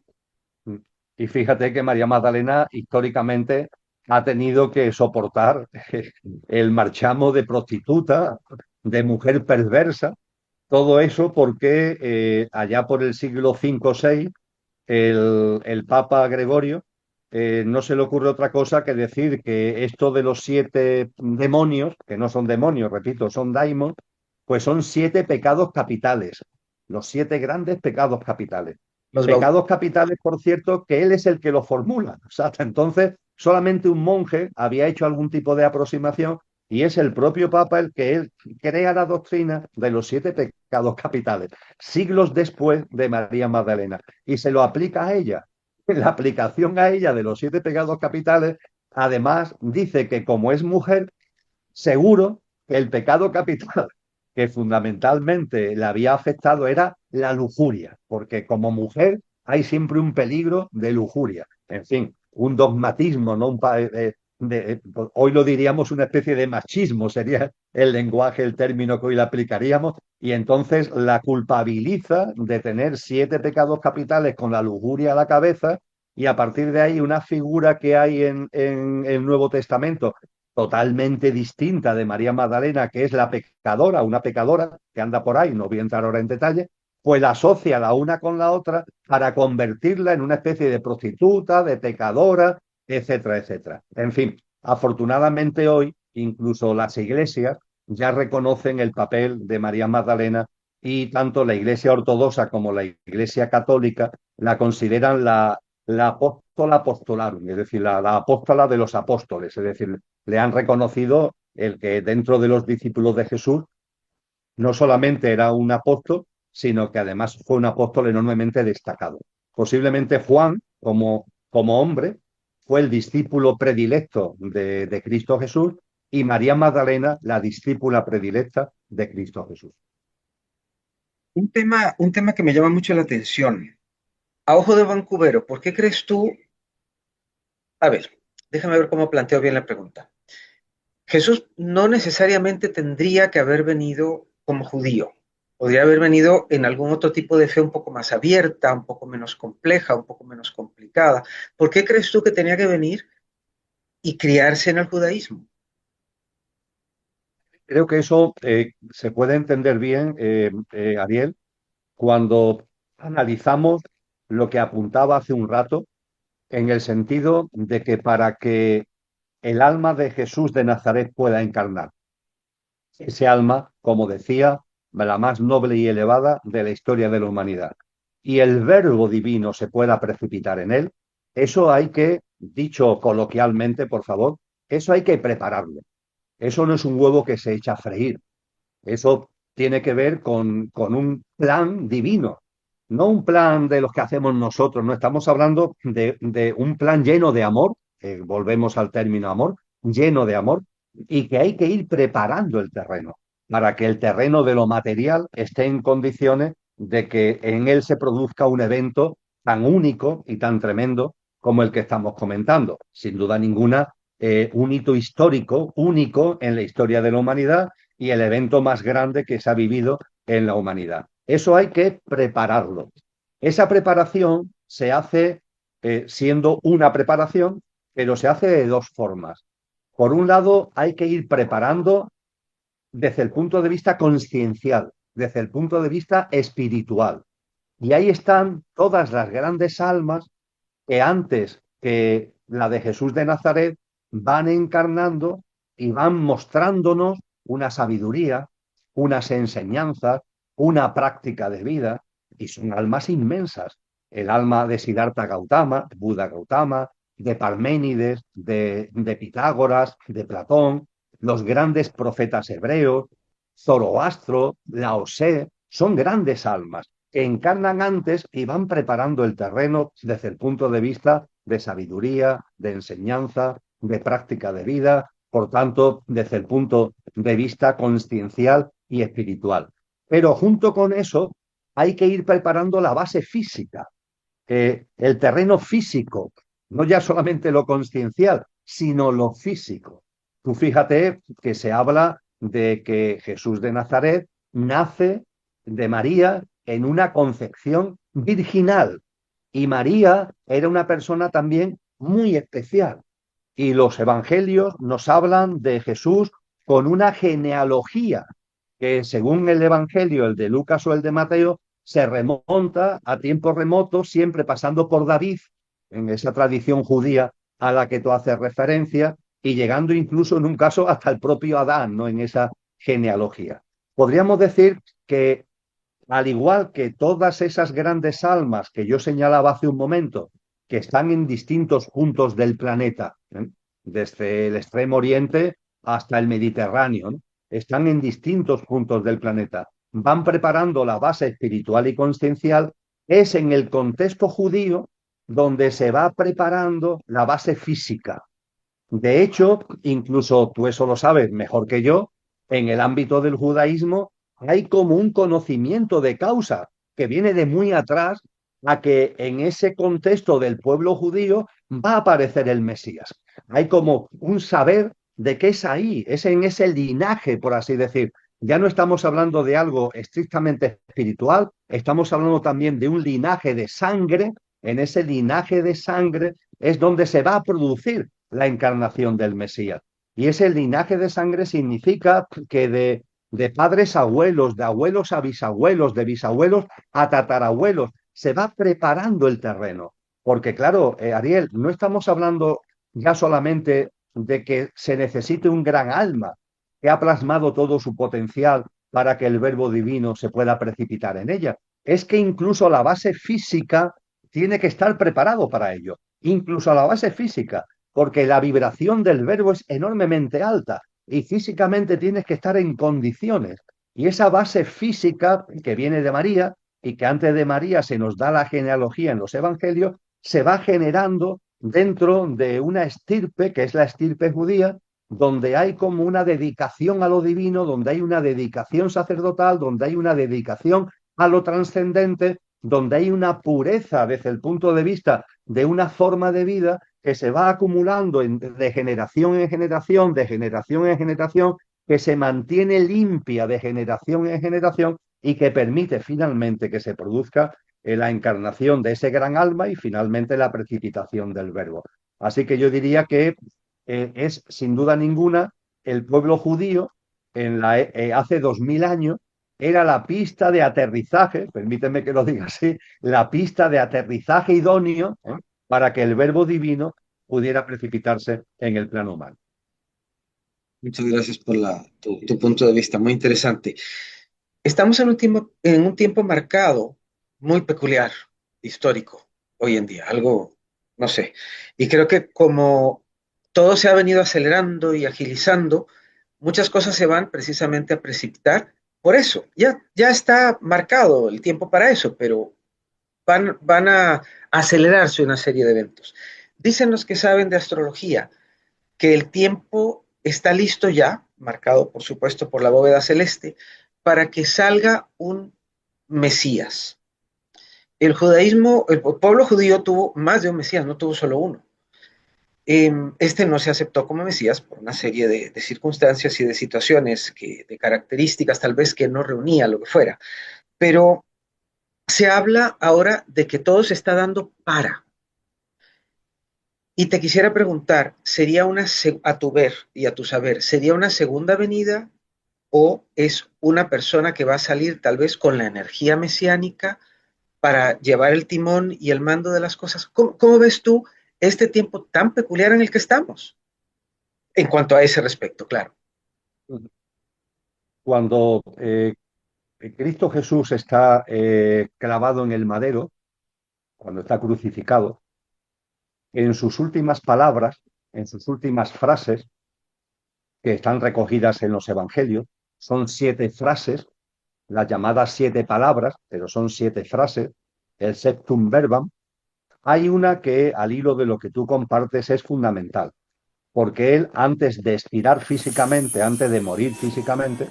Y fíjate que María Magdalena históricamente ha tenido que soportar el marchamo de prostituta, de mujer perversa, todo eso porque allá por el siglo V o VI el Papa Gregorio no se le ocurre otra cosa que decir que esto de los 7 demonios, que no son demonios, repito, son daimos, pues son 7 pecados capitales, los 7 grandes pecados capitales.
los bau-
Pecados capitales, por cierto, que él es el que los formula. O sea, hasta entonces solamente un monje había hecho algún tipo de aproximación y es el propio Papa el que él crea la doctrina de los 7 pecados capitales, siglos después de María Magdalena, y se lo aplica a ella. La aplicación a ella de los 7 pecados capitales, además, dice que como es mujer, seguro que el pecado capital que fundamentalmente le había afectado era la lujuria, porque como mujer hay siempre un peligro de lujuria. En fin, un dogmatismo, ¿no? Hoy lo diríamos una especie de machismo, sería el lenguaje, el término que hoy le aplicaríamos, y entonces la culpabiliza de tener 7 pecados capitales con la lujuria a la cabeza, y a partir de ahí una figura que hay en el Nuevo Testamento totalmente distinta de María Magdalena, que es la pecadora, una pecadora que anda por ahí, no voy a entrar ahora en detalle, pues la asocia la una con la otra para convertirla en una especie de prostituta, de pecadora, etcétera, etcétera. En fin, afortunadamente hoy incluso las iglesias ya reconocen el papel de María Magdalena y tanto la iglesia ortodoxa como la iglesia católica la consideran la apóstola apostolarum, es decir, la apóstola de los apóstoles, es decir, le han reconocido el que dentro de los discípulos de Jesús no solamente era un apóstol, sino que además fue un apóstol enormemente destacado. Posiblemente Juan, como hombre, fue el discípulo predilecto de Cristo Jesús y María Magdalena la discípula predilecta de Cristo Jesús.
un tema que me llama mucho la atención. A ojo de Vancouver, ¿por qué crees tú? A ver, déjame ver cómo planteo bien la pregunta. Jesús no necesariamente tendría que haber venido como judío. Podría haber venido en algún otro tipo de fe un poco más abierta, un poco menos compleja, un poco menos complicada. ¿Por qué crees tú que tenía que venir y criarse en el judaísmo?
Creo que eso se puede entender bien, Ariel, cuando analizamos lo que apuntaba hace un rato, en el sentido de que para que el alma de Jesús de Nazaret pueda encarnar, ese alma, como decía, la más noble y elevada de la historia de la humanidad, y el verbo divino se pueda precipitar en él, eso hay que, dicho coloquialmente, por favor, eso hay que prepararlo. Eso no es un huevo que se echa a freír. Eso tiene que ver con un plan divino, no un plan de los que hacemos nosotros, no estamos hablando de un plan lleno de amor, volvemos al término amor, lleno de amor, y que hay que ir preparando el terreno para que el terreno de lo material esté en condiciones de que en él se produzca un evento tan único y tan tremendo como el que estamos comentando. Sin duda ninguna, un hito histórico único en la historia de la humanidad y el evento más grande que se ha vivido en la humanidad. Eso hay que prepararlo. Esa preparación se hace siendo una preparación, pero se hace de dos formas. Por un lado, hay que ir preparando desde el punto de vista consciencial, desde el punto de vista espiritual. Y ahí están todas las grandes almas que antes que la de Jesús de Nazaret van encarnando y van mostrándonos una sabiduría, unas enseñanzas, una práctica de vida, y son almas inmensas. El alma de Siddhartha Gautama, Buda Gautama, de Parménides, de Pitágoras, de Platón, los grandes profetas hebreos, Zoroastro, Lao Tse, son grandes almas que encarnan antes y van preparando el terreno desde el punto de vista de sabiduría, de enseñanza, de práctica de vida, por tanto, desde el punto de vista consciencial y espiritual. Pero junto con eso hay que ir preparando la base física, el terreno físico, no ya solamente lo consciencial, sino lo físico. Tú fíjate que se habla de que Jesús de Nazaret nace de María en una concepción virginal y María era una persona también muy especial. Y los evangelios nos hablan de Jesús con una genealogía que según el evangelio, el de Lucas o el de Mateo, se remonta a tiempos remotos, siempre pasando por David, en esa tradición judía a la que tú haces referencia, y llegando incluso en un caso hasta el propio Adán, ¿no? En esa genealogía. Podríamos decir que, al igual que todas esas grandes almas que yo señalaba hace un momento, que están en distintos puntos del planeta, desde el extremo oriente hasta el Mediterráneo, ¿no? Están en distintos puntos del planeta, van preparando la base espiritual y consciencial, es en el contexto judío donde se va preparando la base física. De hecho, incluso tú eso lo sabes mejor que yo, en el ámbito del judaísmo hay como un conocimiento de causa que viene de muy atrás a que en ese contexto del pueblo judío va a aparecer el Mesías. Hay como un saber de que es ahí, es en ese linaje, por así decir. Ya no estamos hablando de algo estrictamente espiritual, estamos hablando también de un linaje de sangre. En ese linaje de sangre es donde se va a producir la encarnación del Mesías. Y ese linaje de sangre significa que de padres a abuelos, de abuelos a bisabuelos, de bisabuelos a tatarabuelos, se va preparando el terreno. Porque claro, Ariel, no estamos hablando ya solamente de que se necesite un gran alma que ha plasmado todo su potencial para que el verbo divino se pueda precipitar en ella. Es que incluso la base física tiene que estar preparado para ello. Incluso la base física, porque la vibración del verbo es enormemente alta y físicamente tienes que estar en condiciones. Y esa base física que viene de María y que antes de María se nos da la genealogía en los evangelios, se va generando dentro de una estirpe, que es la estirpe judía, donde hay como una dedicación a lo divino, donde hay una dedicación sacerdotal, donde hay una dedicación a lo trascendente, donde hay una pureza desde el punto de vista de una forma de vida que se va acumulando de generación en generación, de generación en generación, que se mantiene limpia de generación en generación y que permite finalmente que se produzca la encarnación de ese gran alma y finalmente la precipitación del verbo. Así que yo diría que es sin duda ninguna el pueblo judío hace 2000 años era la pista de aterrizaje, permíteme que lo diga así, la pista de aterrizaje idóneo para que el verbo divino pudiera precipitarse en el plano humano.
Muchas gracias por tu punto de vista, muy interesante. Estamos en un tiempo marcado, muy peculiar, histórico, hoy en día, algo, no sé. Y creo que como todo se ha venido acelerando y agilizando, muchas cosas se van precisamente a precipitar. Por eso, ya está marcado el tiempo para eso, pero van a acelerarse una serie de eventos. Dicen los que saben de astrología que el tiempo está listo ya, marcado por supuesto por la bóveda celeste, para que salga un Mesías. El judaísmo, el pueblo judío tuvo más de un Mesías, no tuvo solo uno. Este no se aceptó como Mesías por una serie de circunstancias y de situaciones, de características tal vez que no reunía lo que fuera. Pero se habla ahora de que todo se está dando para. Y te quisiera preguntar, a tu ver y a tu saber, ¿sería una segunda venida o es una persona que va a salir tal vez con la energía mesiánica para llevar el timón y el mando de las cosas? ¿Cómo ves tú este tiempo tan peculiar en el que estamos? En cuanto a ese respecto, claro.
Cuando Cristo Jesús está clavado en el madero, cuando está crucificado, en sus últimas palabras, en sus últimas frases, que están recogidas en los evangelios. Son 7 frases, las llamadas 7 palabras, pero son 7 frases, el septum verbum. Hay una que, al hilo de lo que tú compartes, es fundamental, porque él, antes de expirar físicamente, antes de morir físicamente,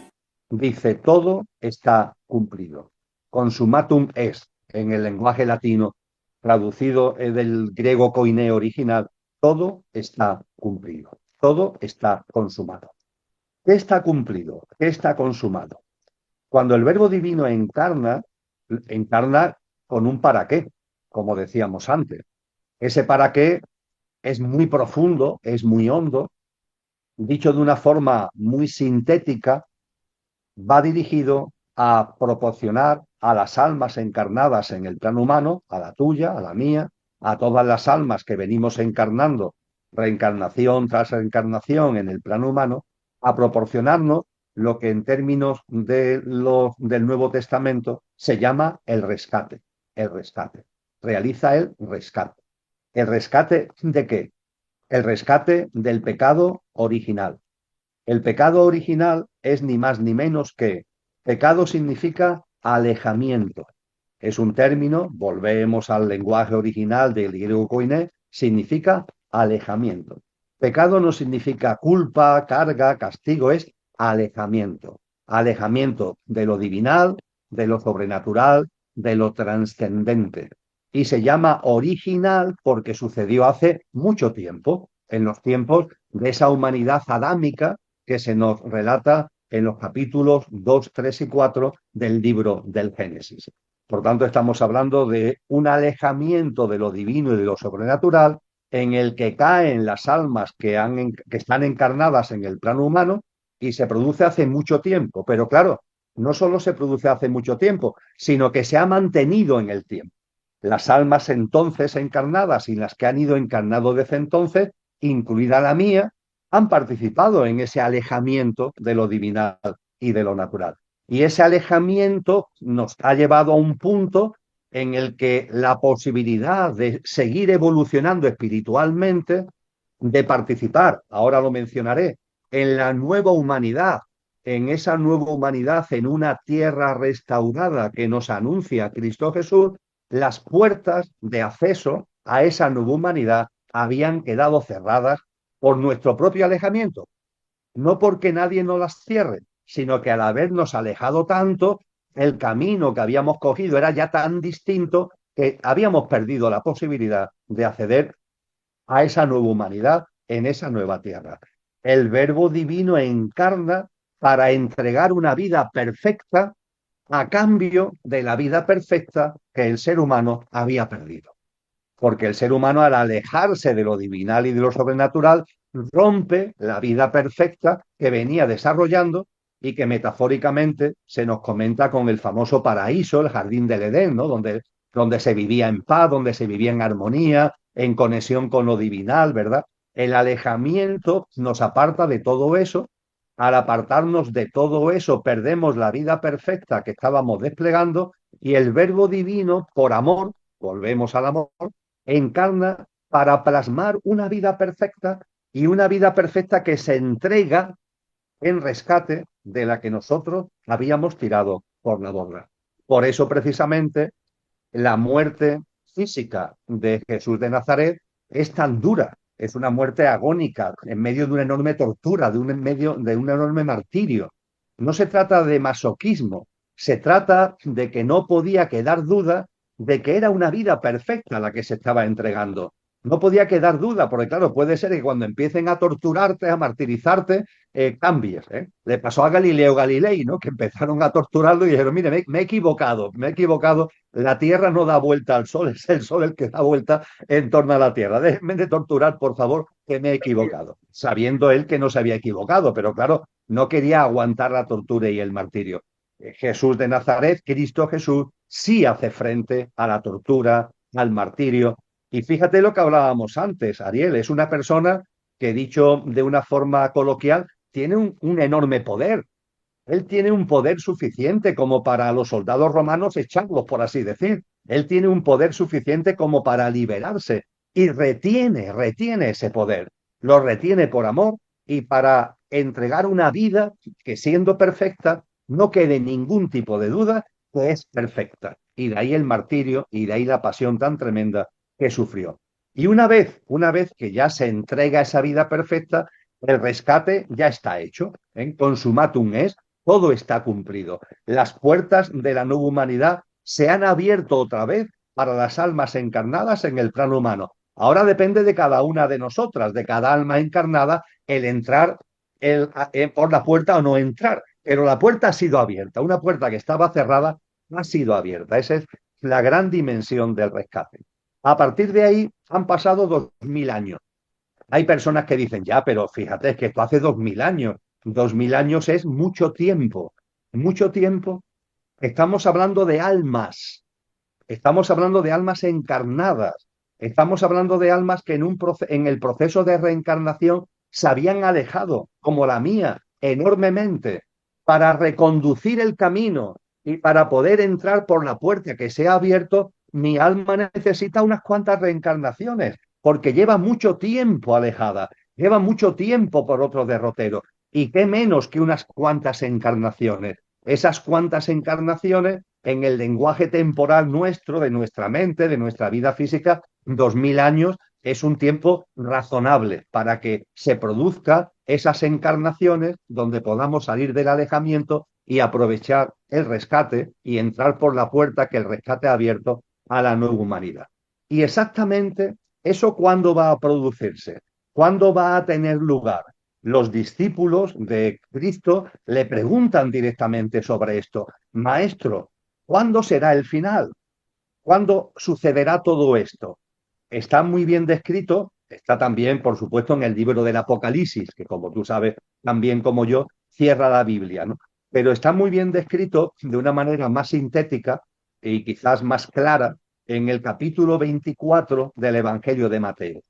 dice, todo está cumplido. Consumatum est, en el lenguaje latino, traducido del griego koiné original, todo está cumplido, todo está consumado. ¿Qué está cumplido? ¿Qué está consumado? Cuando el Verbo Divino encarna, encarna con un para qué, como decíamos antes. Ese para qué es muy profundo, es muy hondo, dicho de una forma muy sintética, va dirigido a proporcionar a las almas encarnadas en el plano humano, a la tuya, a la mía, a todas las almas que venimos encarnando, reencarnación tras reencarnación en el plano humano, a proporcionarnos lo que en términos del Nuevo Testamento se llama el rescate. El rescate. Realiza el rescate. ¿El rescate de qué? El rescate del pecado original. El pecado original es ni más ni menos que pecado significa alejamiento. Es un término, volvemos al lenguaje original del griego koiné, significa alejamiento. Pecado no significa culpa, carga, castigo, es alejamiento. Alejamiento de lo divinal, de lo sobrenatural, de lo trascendente. Y se llama original porque sucedió hace mucho tiempo, en los tiempos de esa humanidad adámica que se nos relata en los capítulos 2, 3 y 4 del libro del Génesis. Por tanto, estamos hablando de un alejamiento de lo divino y de lo sobrenatural en el que caen las almas que están encarnadas en el plano humano y se produce hace mucho tiempo. Pero claro, no solo se produce hace mucho tiempo, sino que se ha mantenido en el tiempo. Las almas entonces encarnadas y las que han ido encarnado desde entonces, incluida la mía, han participado en ese alejamiento de lo divinal y de lo natural. Y ese alejamiento nos ha llevado a un punto en el que la posibilidad de seguir evolucionando espiritualmente, de participar, ahora lo mencionaré, en la nueva humanidad, en esa nueva humanidad, en una tierra restaurada que nos anuncia Cristo Jesús, las puertas de acceso a esa nueva humanidad habían quedado cerradas por nuestro propio alejamiento, no porque nadie nos las cierre, sino que al habernos alejado tanto, el camino que habíamos cogido era ya tan distinto que habíamos perdido la posibilidad de acceder a esa nueva humanidad en esa nueva tierra. El Verbo Divino encarna para entregar una vida perfecta a cambio de la vida perfecta que el ser humano había perdido. Porque el ser humano, al alejarse de lo divinal y de lo sobrenatural, rompe la vida perfecta que venía desarrollando y que metafóricamente se nos comenta con el famoso paraíso, el jardín del Edén, ¿no? Donde se vivía en paz, donde se vivía en armonía, en conexión con lo divinal, ¿verdad? El alejamiento nos aparta de todo eso. Al apartarnos de todo eso, perdemos la vida perfecta que estábamos desplegando y el Verbo Divino, por amor, volvemos al amor, encarna para plasmar una vida perfecta y una vida perfecta que se entrega en rescate de la que nosotros habíamos tirado por la borda. Por eso, precisamente, la muerte física de Jesús de Nazaret es tan dura, es una muerte agónica, en medio de una enorme tortura, en medio de un enorme martirio. No se trata de masoquismo, se trata de que no podía quedar duda de que era una vida perfecta la que se estaba entregando. No podía quedar duda, porque claro, puede ser que cuando empiecen a torturarte, a martirizarte, cambies. Le pasó a Galileo Galilei, ¿no? Que empezaron a torturarlo y dijeron, mire, me he equivocado, la Tierra no da vuelta al Sol, es el Sol el que da vuelta en torno a la Tierra. Déjenme de torturar, por favor, que me he equivocado. Sabiendo él que no se había equivocado, pero claro, no quería aguantar la tortura y el martirio. Jesús de Nazaret, Cristo Jesús, sí hace frente a la tortura, al martirio. Y fíjate lo que hablábamos antes, Ariel, es una persona que, dicho de una forma coloquial, tiene un enorme poder. Él tiene un poder suficiente como para los soldados romanos echarlos, por así decir. Él tiene un poder suficiente como para liberarse y retiene ese poder. Lo retiene por amor y para entregar una vida que siendo perfecta no quede ningún tipo de duda que es perfecta. Y de ahí el martirio y de ahí la pasión tan tremenda que sufrió. Y una vez que ya se entrega esa vida perfecta, el rescate ya está hecho. Consumatum es, todo está cumplido. Las puertas de la nueva humanidad se han abierto otra vez para las almas encarnadas en el plano humano. Ahora depende de cada una de nosotras, de cada alma encarnada, el entrar por la puerta o no entrar. Pero la puerta ha sido abierta. Una puerta que estaba cerrada ha sido abierta. Esa es la gran dimensión del rescate. A partir de ahí han pasado 2000 años. Hay personas que dicen, ya, pero fíjate, es que esto hace 2000 años. 2000 años es mucho tiempo. Mucho tiempo. Estamos hablando de almas. Estamos hablando de almas encarnadas. Estamos hablando de almas que en el proceso de reencarnación se habían alejado, como la mía, enormemente, para reconducir el camino y para poder entrar por la puerta que se ha abierto. Mi alma necesita unas cuantas reencarnaciones, porque lleva mucho tiempo alejada, lleva mucho tiempo por otro derrotero. ¿Y qué menos que unas cuantas encarnaciones? Esas cuantas encarnaciones en el lenguaje temporal nuestro, de nuestra mente, de nuestra vida física, 2000 años es un tiempo razonable para que se produzca esas encarnaciones donde podamos salir del alejamiento y aprovechar el rescate y entrar por la puerta que el rescate ha abierto a la nueva humanidad. Y exactamente eso, ¿cuándo va a producirse? ¿Cuándo va a tener lugar? Los discípulos de Cristo le preguntan directamente sobre esto. Maestro, ¿cuándo será el final? ¿Cuándo sucederá todo esto? Está muy bien descrito, está también, por supuesto, en el libro del Apocalipsis, que como tú sabes, también como yo, cierra la Biblia, ¿no? Pero está muy bien descrito de una manera más sintética y quizás más clara en el capítulo 24 del Evangelio de Mateo,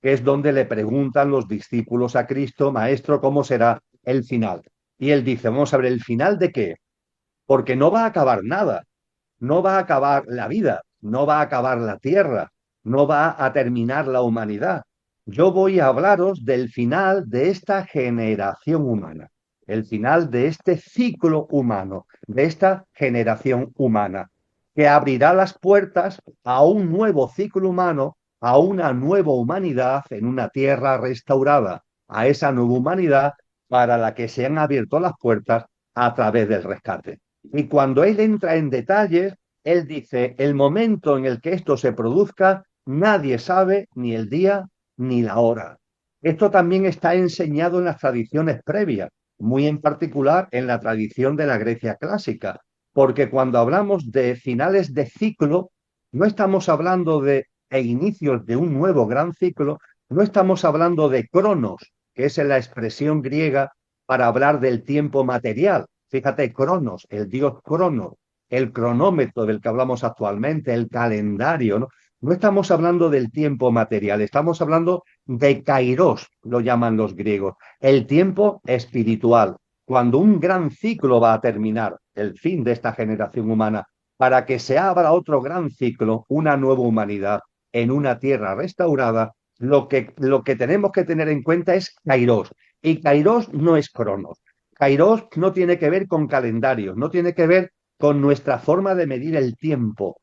que es donde le preguntan los discípulos a Cristo, Maestro, ¿cómo será el final? Y él dice, vamos a ver, ¿el final de qué? Porque no va a acabar nada, no va a acabar la vida, no va a acabar la tierra, no va a terminar la humanidad. Yo voy a hablaros del final de esta generación humana, el final de este ciclo humano, de esta generación humana, que abrirá las puertas a un nuevo ciclo humano, a una nueva humanidad en una tierra restaurada, a esa nueva humanidad para la que se han abierto las puertas a través del rescate. Y cuando él entra en detalles, él dice, el momento en el que esto se produzca, nadie sabe ni el día ni la hora. Esto también está enseñado en las tradiciones previas, muy en particular en la tradición de la Grecia clásica, porque cuando hablamos de finales de ciclo, no estamos hablando de inicios de un nuevo gran ciclo, no estamos hablando de cronos, que es la expresión griega para hablar del tiempo material. Fíjate, cronos, el dios Cronos, el cronómetro del que hablamos actualmente, el calendario, ¿no? No estamos hablando del tiempo material, estamos hablando de kairos, lo llaman los griegos, el tiempo espiritual, cuando un gran ciclo va a terminar, el fin de esta generación humana, para que se abra otro gran ciclo, una nueva humanidad en una tierra restaurada, lo que tenemos que tener en cuenta es kairos, y kairos no es cronos. Kairos no tiene que ver con calendarios, no tiene que ver con nuestra forma de medir el tiempo.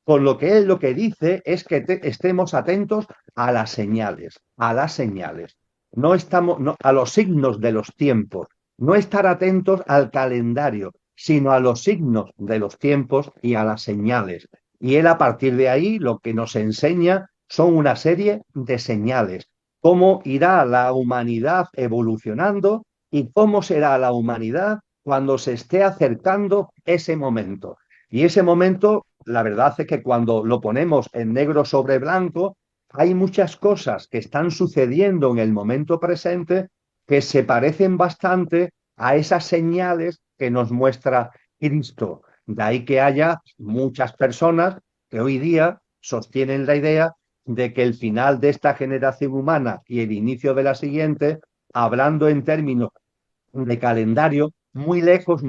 Con lo que él lo que dice es que estemos atentos a las señales, a las señales. No estamos, no, a los signos de los tiempos. No estar atentos al calendario, sino a los signos de los tiempos y a las señales. Y él a partir de ahí lo que nos enseña son una serie de señales. Cómo irá la humanidad evolucionando y cómo será la humanidad cuando se esté acercando ese momento. Y ese momento, la verdad es que cuando lo ponemos en negro sobre blanco, hay muchas cosas que están sucediendo en el momento presente que se parecen bastante a esas señales que nos muestra Cristo. De ahí que haya muchas personas que hoy día sostienen la idea de que el final de esta generación humana y el inicio de la siguiente, hablando en términos de calendario, muy lejos,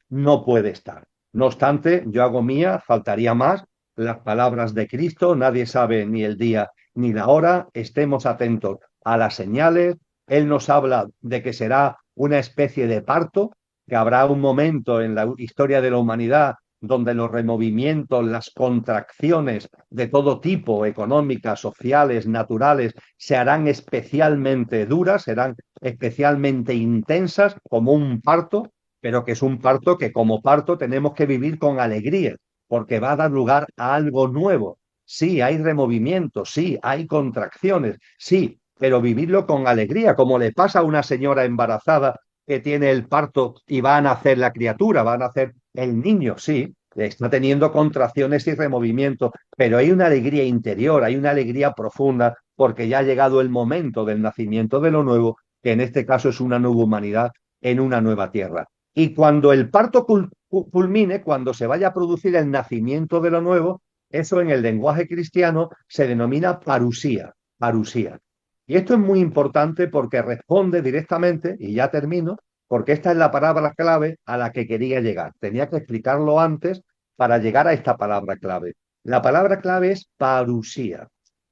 no puede estar. No obstante, yo hago mía, faltaría más, las palabras de Cristo, nadie sabe ni el día ni la hora, estemos atentos a las señales, Él nos habla de que será una especie de parto, que habrá un momento en la historia de la humanidad donde los removimientos, las contracciones de todo tipo, económicas, sociales, naturales, se harán especialmente duras, serán especialmente intensas, como un parto, pero que es un parto que como parto tenemos que vivir con alegría, porque va a dar lugar a algo nuevo. Sí, hay removimientos, sí, hay contracciones, sí, pero vivirlo con alegría, como le pasa a una señora embarazada que tiene el parto y va a nacer la criatura, va a nacer el niño, sí, está teniendo contracciones y removimientos, pero hay una alegría interior, hay una alegría profunda, porque ya ha llegado el momento del nacimiento de lo nuevo, que en este caso es una nueva humanidad en una nueva tierra. Y cuando el parto culmine, cuando se vaya a producir el nacimiento de lo nuevo, eso en el lenguaje cristiano se denomina parusía, parusía. Y esto es muy importante porque responde directamente, y ya termino, porque esta es la palabra clave a la que quería llegar. Tenía que explicarlo antes para llegar a esta palabra clave. La palabra clave es parusía.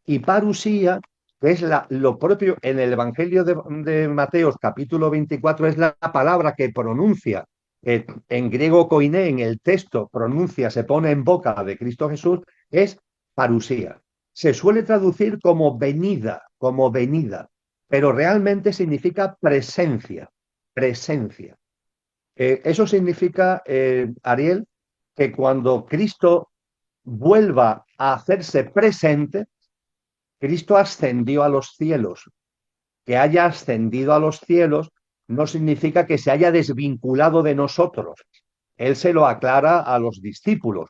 Y parusía es lo propio en el Evangelio de Mateo, capítulo 24, es la palabra que pronuncia en griego koiné, en el texto, pronuncia, se pone en boca de Cristo Jesús, es parusía. Se suele traducir como venida, pero realmente significa presencia, presencia. Eso significa, Ariel, que cuando Cristo vuelva a hacerse presente, Cristo ascendió a los cielos. Que haya ascendido a los cielos no significa que se haya desvinculado de nosotros. Él se lo aclara a los discípulos.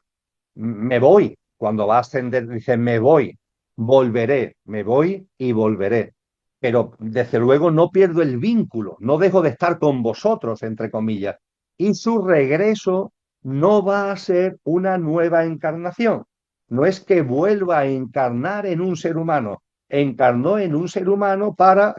Me voy. Cuando va a ascender, dice, me voy, volveré, me voy y volveré. Pero desde luego no pierdo el vínculo, no dejo de estar con vosotros, entre comillas. Y su regreso no va a ser una nueva encarnación. No es que vuelva a encarnar en un ser humano. Encarnó en un ser humano para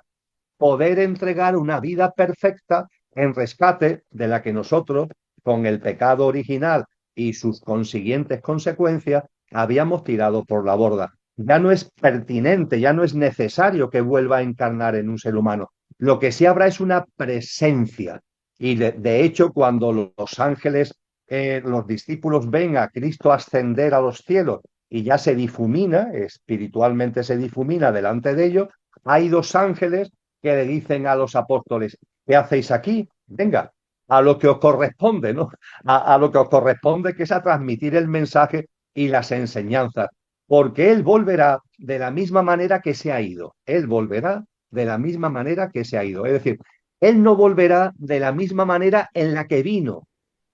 poder entregar una vida perfecta en rescate de la que nosotros, con el pecado original y sus consiguientes consecuencias, habíamos tirado por la borda. Ya no es pertinente, ya no es necesario que vuelva a encarnar en un ser humano. Lo que sí habrá es una presencia. Y de hecho, cuando los ángeles, los discípulos ven a Cristo ascender a los cielos y ya se difumina, espiritualmente se difumina delante de ellos, hay dos ángeles que le dicen a los apóstoles, ¿qué hacéis aquí? Venga, a lo que os corresponde, ¿no? A lo que os corresponde, que es a transmitir el mensaje y las enseñanzas, porque Él volverá de la misma manera que se ha ido. Él volverá de la misma manera que se ha ido. Es decir, Él no volverá de la misma manera en la que vino.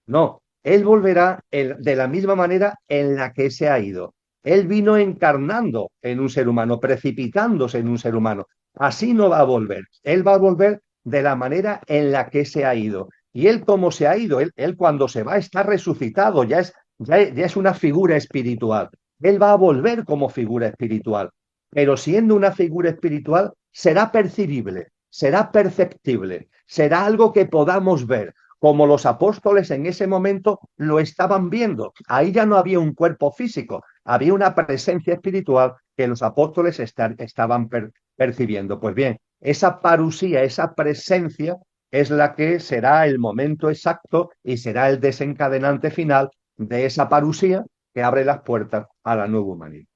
No, Él volverá de la misma manera en la que se ha ido. Él vino encarnando en un ser humano, precipitándose en un ser humano. Así no va a volver. Él va a volver de la manera en la que se ha ido. Y él, como se ha ido, él cuando se va está resucitado, ya es una figura espiritual. Él va a volver como figura espiritual. Pero siendo una figura espiritual, será percibible, será perceptible, será algo que podamos ver, como los apóstoles en ese momento lo estaban viendo. Ahí ya no había un cuerpo físico, había una presencia espiritual que los apóstoles estaban percibiendo. Pues bien, esa parusía, esa presencia es la que será el momento exacto y será el desencadenante final de esa parusía que abre las puertas a la nueva humanidad.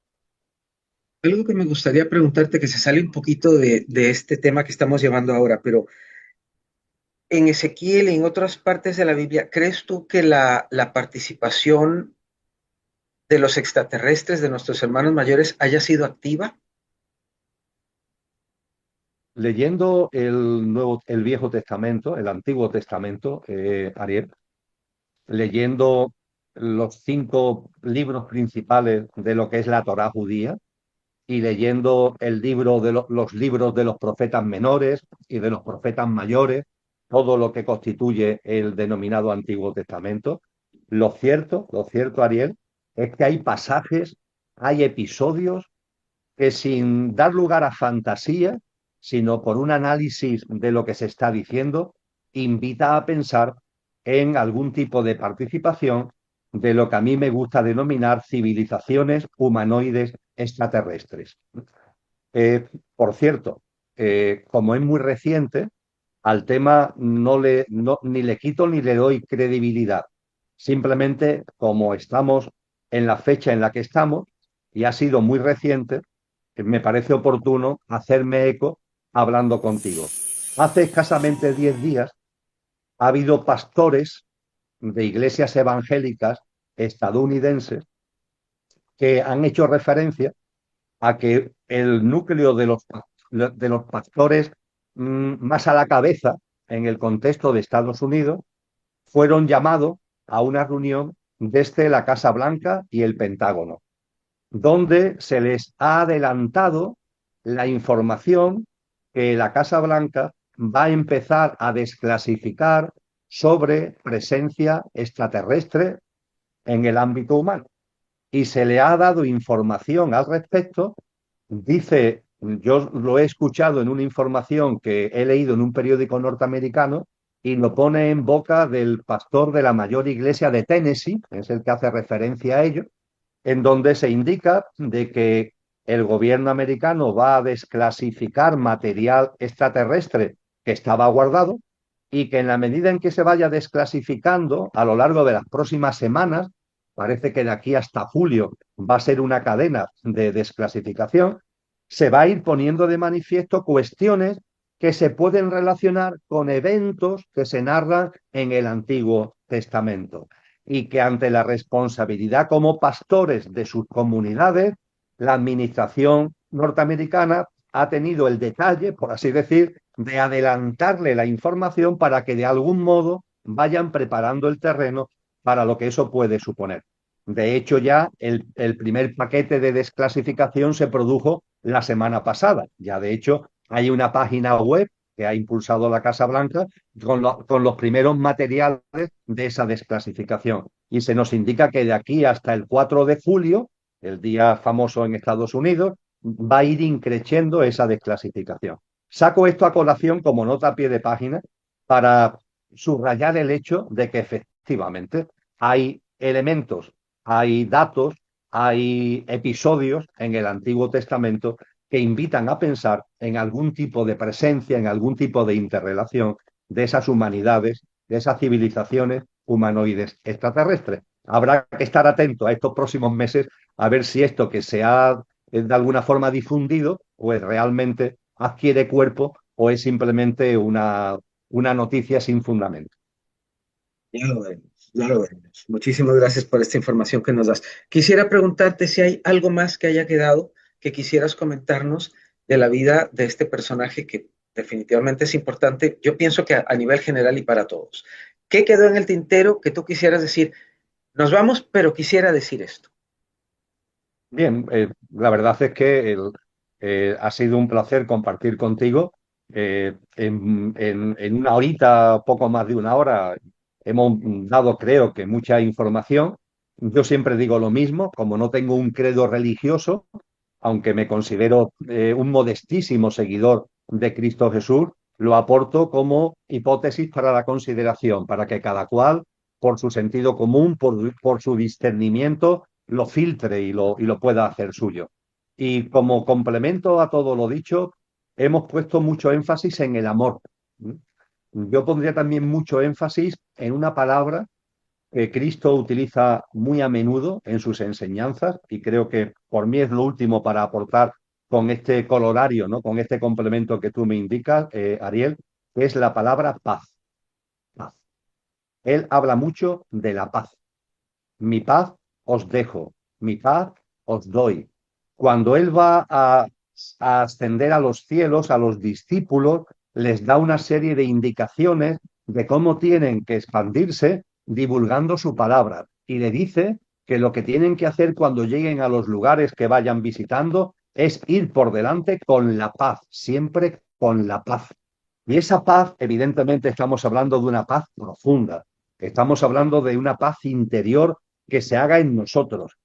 Algo que me gustaría preguntarte, que se sale un poquito de este tema que estamos llevando ahora, pero en Ezequiel y en otras partes de la Biblia, ¿crees tú que la participación de los extraterrestres, de nuestros hermanos mayores, haya sido activa?
Leyendo el Viejo Testamento, el Antiguo Testamento, Ariel, leyendo los 5 libros principales de lo que es la Torá judía y leyendo los libros de los profetas menores y de los profetas mayores, todo lo que constituye el denominado Antiguo Testamento. Lo cierto, Ariel, es que hay pasajes, hay episodios que sin dar lugar a fantasía, sino por un análisis de lo que se está diciendo, invita a pensar en algún tipo de participación de lo que a mí me gusta denominar civilizaciones humanoides extraterrestres. Por cierto, como es muy reciente, al tema ni le quito ni le doy credibilidad. Simplemente, como estamos en la fecha en la que estamos, y ha sido muy reciente, me parece oportuno hacerme eco hablando contigo. Hace escasamente 10 días ha habido pastores de iglesias evangélicas estadounidenses que han hecho referencia a que el núcleo de los pastores más a la cabeza en el contexto de Estados Unidos fueron llamados a una reunión desde la Casa Blanca y el Pentágono, donde se les ha adelantado la información que la Casa Blanca va a empezar a desclasificar sobre presencia extraterrestre en el ámbito humano. Y se le ha dado información al respecto. Dice, yo lo he escuchado en una información que he leído en un periódico norteamericano y lo pone en boca del pastor de la mayor iglesia de Tennessee, es el que hace referencia a ello, en donde se indica de que el gobierno americano va a desclasificar material extraterrestre que estaba guardado y que en la medida en que se vaya desclasificando a lo largo de las próximas semanas, parece que de aquí hasta julio va a ser una cadena de desclasificación, se va a ir poniendo de manifiesto cuestiones que se pueden relacionar con eventos que se narran en el Antiguo Testamento y que ante la responsabilidad como pastores de sus comunidades, la administración norteamericana ha tenido el detalle, por así decir, de adelantarle la información para que de algún modo vayan preparando el terreno para lo que eso puede suponer. De hecho, ya el primer paquete de desclasificación se produjo la semana pasada. Ya, de hecho, hay una página web que ha impulsado la Casa Blanca con los primeros materiales de esa desclasificación. Y se nos indica que de aquí hasta el 4 de julio, el día famoso en Estados Unidos, va a ir increciendo esa desclasificación. Saco esto a colación como nota a pie de página para subrayar el hecho de que efectivamente hay elementos, hay datos, hay episodios en el Antiguo Testamento que invitan a pensar en algún tipo de presencia, en algún tipo de interrelación de esas humanidades, de esas civilizaciones humanoides extraterrestres. Habrá que estar atento a estos próximos meses a ver si esto que se ha de alguna forma difundido pues realmente adquiere cuerpo o es simplemente una noticia sin fundamento.
Ya lo veremos, ya lo veremos. Muchísimas gracias por esta información que nos das. Quisiera preguntarte si hay algo más que haya quedado que quisieras comentarnos de la vida de este personaje que definitivamente es importante. Yo pienso que a nivel general y para todos. ¿Qué quedó en el tintero que tú quisieras decir? Nos vamos, pero quisiera decir esto.
Bien, la verdad es que ha sido un placer compartir contigo. En una horita, poco más de una hora, hemos dado, creo que, mucha información. Yo siempre digo lo mismo, como no tengo un credo religioso, aunque me considero un modestísimo seguidor de Cristo Jesús, lo aporto como hipótesis para la consideración, para que cada cual, por su sentido común, por su discernimiento, lo filtre y lo pueda hacer suyo. Y como complemento a todo lo dicho, hemos puesto mucho énfasis en el amor. Yo pondría también mucho énfasis en una palabra que Cristo utiliza muy a menudo en sus enseñanzas y creo que por mí es lo último para aportar con este colorario, ¿no? Con este complemento que tú me indicas, Ariel, que es la palabra paz. Paz. Él habla mucho de la paz. Mi paz os dejo, mi paz os doy. Cuando él va a ascender a los cielos, a los discípulos, les da una serie de indicaciones de cómo tienen que expandirse divulgando su palabra. Y le dice que lo que tienen que hacer cuando lleguen a los lugares que vayan visitando es ir por delante con la paz, siempre con la paz. Y esa paz, evidentemente, estamos hablando de una paz profunda. Estamos hablando de una paz interior que se haga en nosotros.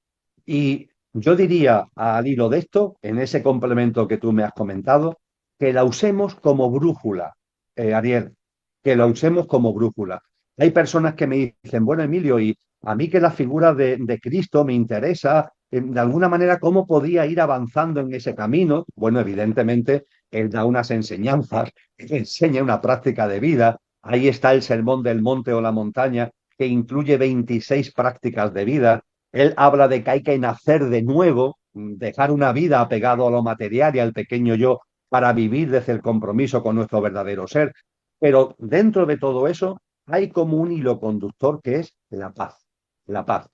Y yo diría al hilo de esto, en ese complemento que tú me has comentado, que la usemos como brújula, Ariel, que la usemos como brújula. Hay personas que me dicen, bueno, Emilio, y a mí que la figura de Cristo me interesa, de alguna manera, ¿cómo podía ir avanzando en ese camino? Bueno, evidentemente, él da unas enseñanzas, él enseña una práctica de vida. Ahí está el Sermón del Monte o la Montaña, que incluye 26 prácticas de vida. Él habla de que hay que nacer de nuevo, dejar una vida apegado a lo material y al pequeño yo para vivir desde el compromiso con nuestro verdadero ser. Pero dentro de todo eso hay como un hilo conductor que es la paz. La paz.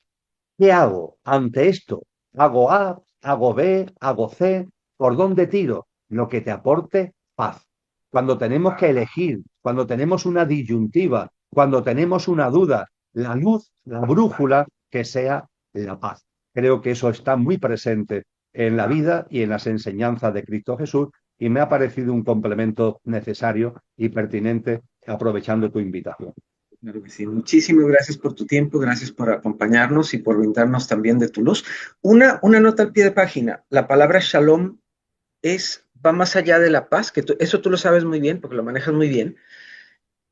¿Qué hago ante esto? ¿Hago A, hago B, hago C? ¿Por dónde tiro? Lo que te aporte paz. Cuando tenemos que elegir, cuando tenemos una disyuntiva, cuando tenemos una duda, la luz, la brújula, que sea la paz. Creo que eso está muy presente en la vida y en las enseñanzas de Cristo Jesús y me ha parecido un complemento necesario y pertinente aprovechando tu invitación.
Claro que sí. Muchísimas gracias por tu tiempo, gracias por acompañarnos y por brindarnos también de tu luz. Una nota al pie de página. La palabra shalom va más allá de la paz, que eso tú lo sabes muy bien porque lo manejas muy bien.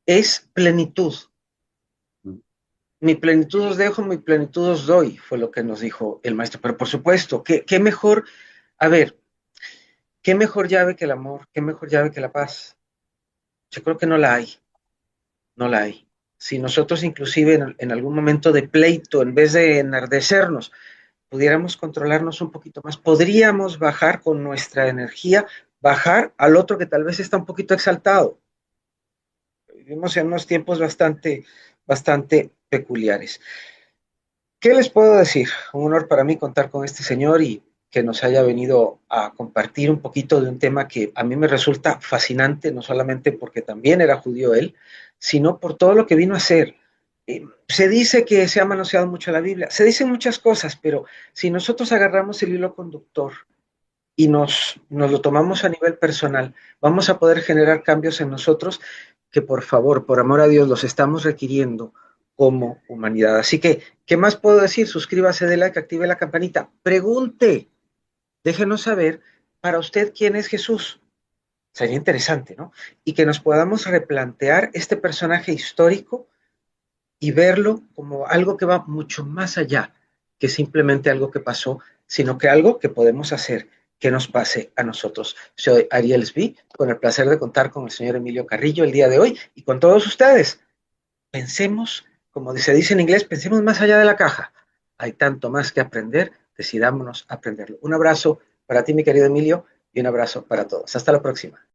Es plenitud. Mi plenitud os dejo, mi plenitud os doy, fue lo que nos dijo el maestro. Pero por supuesto, qué mejor, a ver, qué mejor llave que el amor, qué mejor llave que la paz. Yo creo que no la hay, no la hay. Si nosotros inclusive en algún momento de pleito, en vez de enardecernos, pudiéramos controlarnos un poquito más, podríamos bajar con nuestra energía, bajar al otro que tal vez está un poquito exaltado. Vivimos en unos tiempos bastante peculiares. ¿Qué les puedo decir? Un honor para mí contar con este señor y que nos haya venido a compartir un poquito de un tema que a mí me resulta fascinante, no solamente porque también era judío él, sino por todo lo que vino a hacer. Se dice que se ha manoseado mucho la Biblia, se dicen muchas cosas, pero si nosotros agarramos el hilo conductor y nos lo tomamos a nivel personal, vamos a poder generar cambios en nosotros que por favor, por amor a Dios, los estamos requiriendo como humanidad. Así que, ¿qué más puedo decir? Suscríbase, de like, active la campanita, pregunte, déjenos saber para usted quién es Jesús. Sería interesante, ¿no? Y que nos podamos replantear este personaje histórico y verlo como algo que va mucho más allá que simplemente algo que pasó, sino que algo que podemos hacer que nos pase a nosotros. Soy Ariel Sbi, con el placer de contar con el señor Emilio Carrillo el día de hoy y con todos ustedes. Pensemos, como se dice en inglés, pensemos más allá de la caja. Hay tanto más que aprender, decidámonos a aprenderlo. Un abrazo para ti, mi querido Emilio, y un abrazo para todos. Hasta la próxima.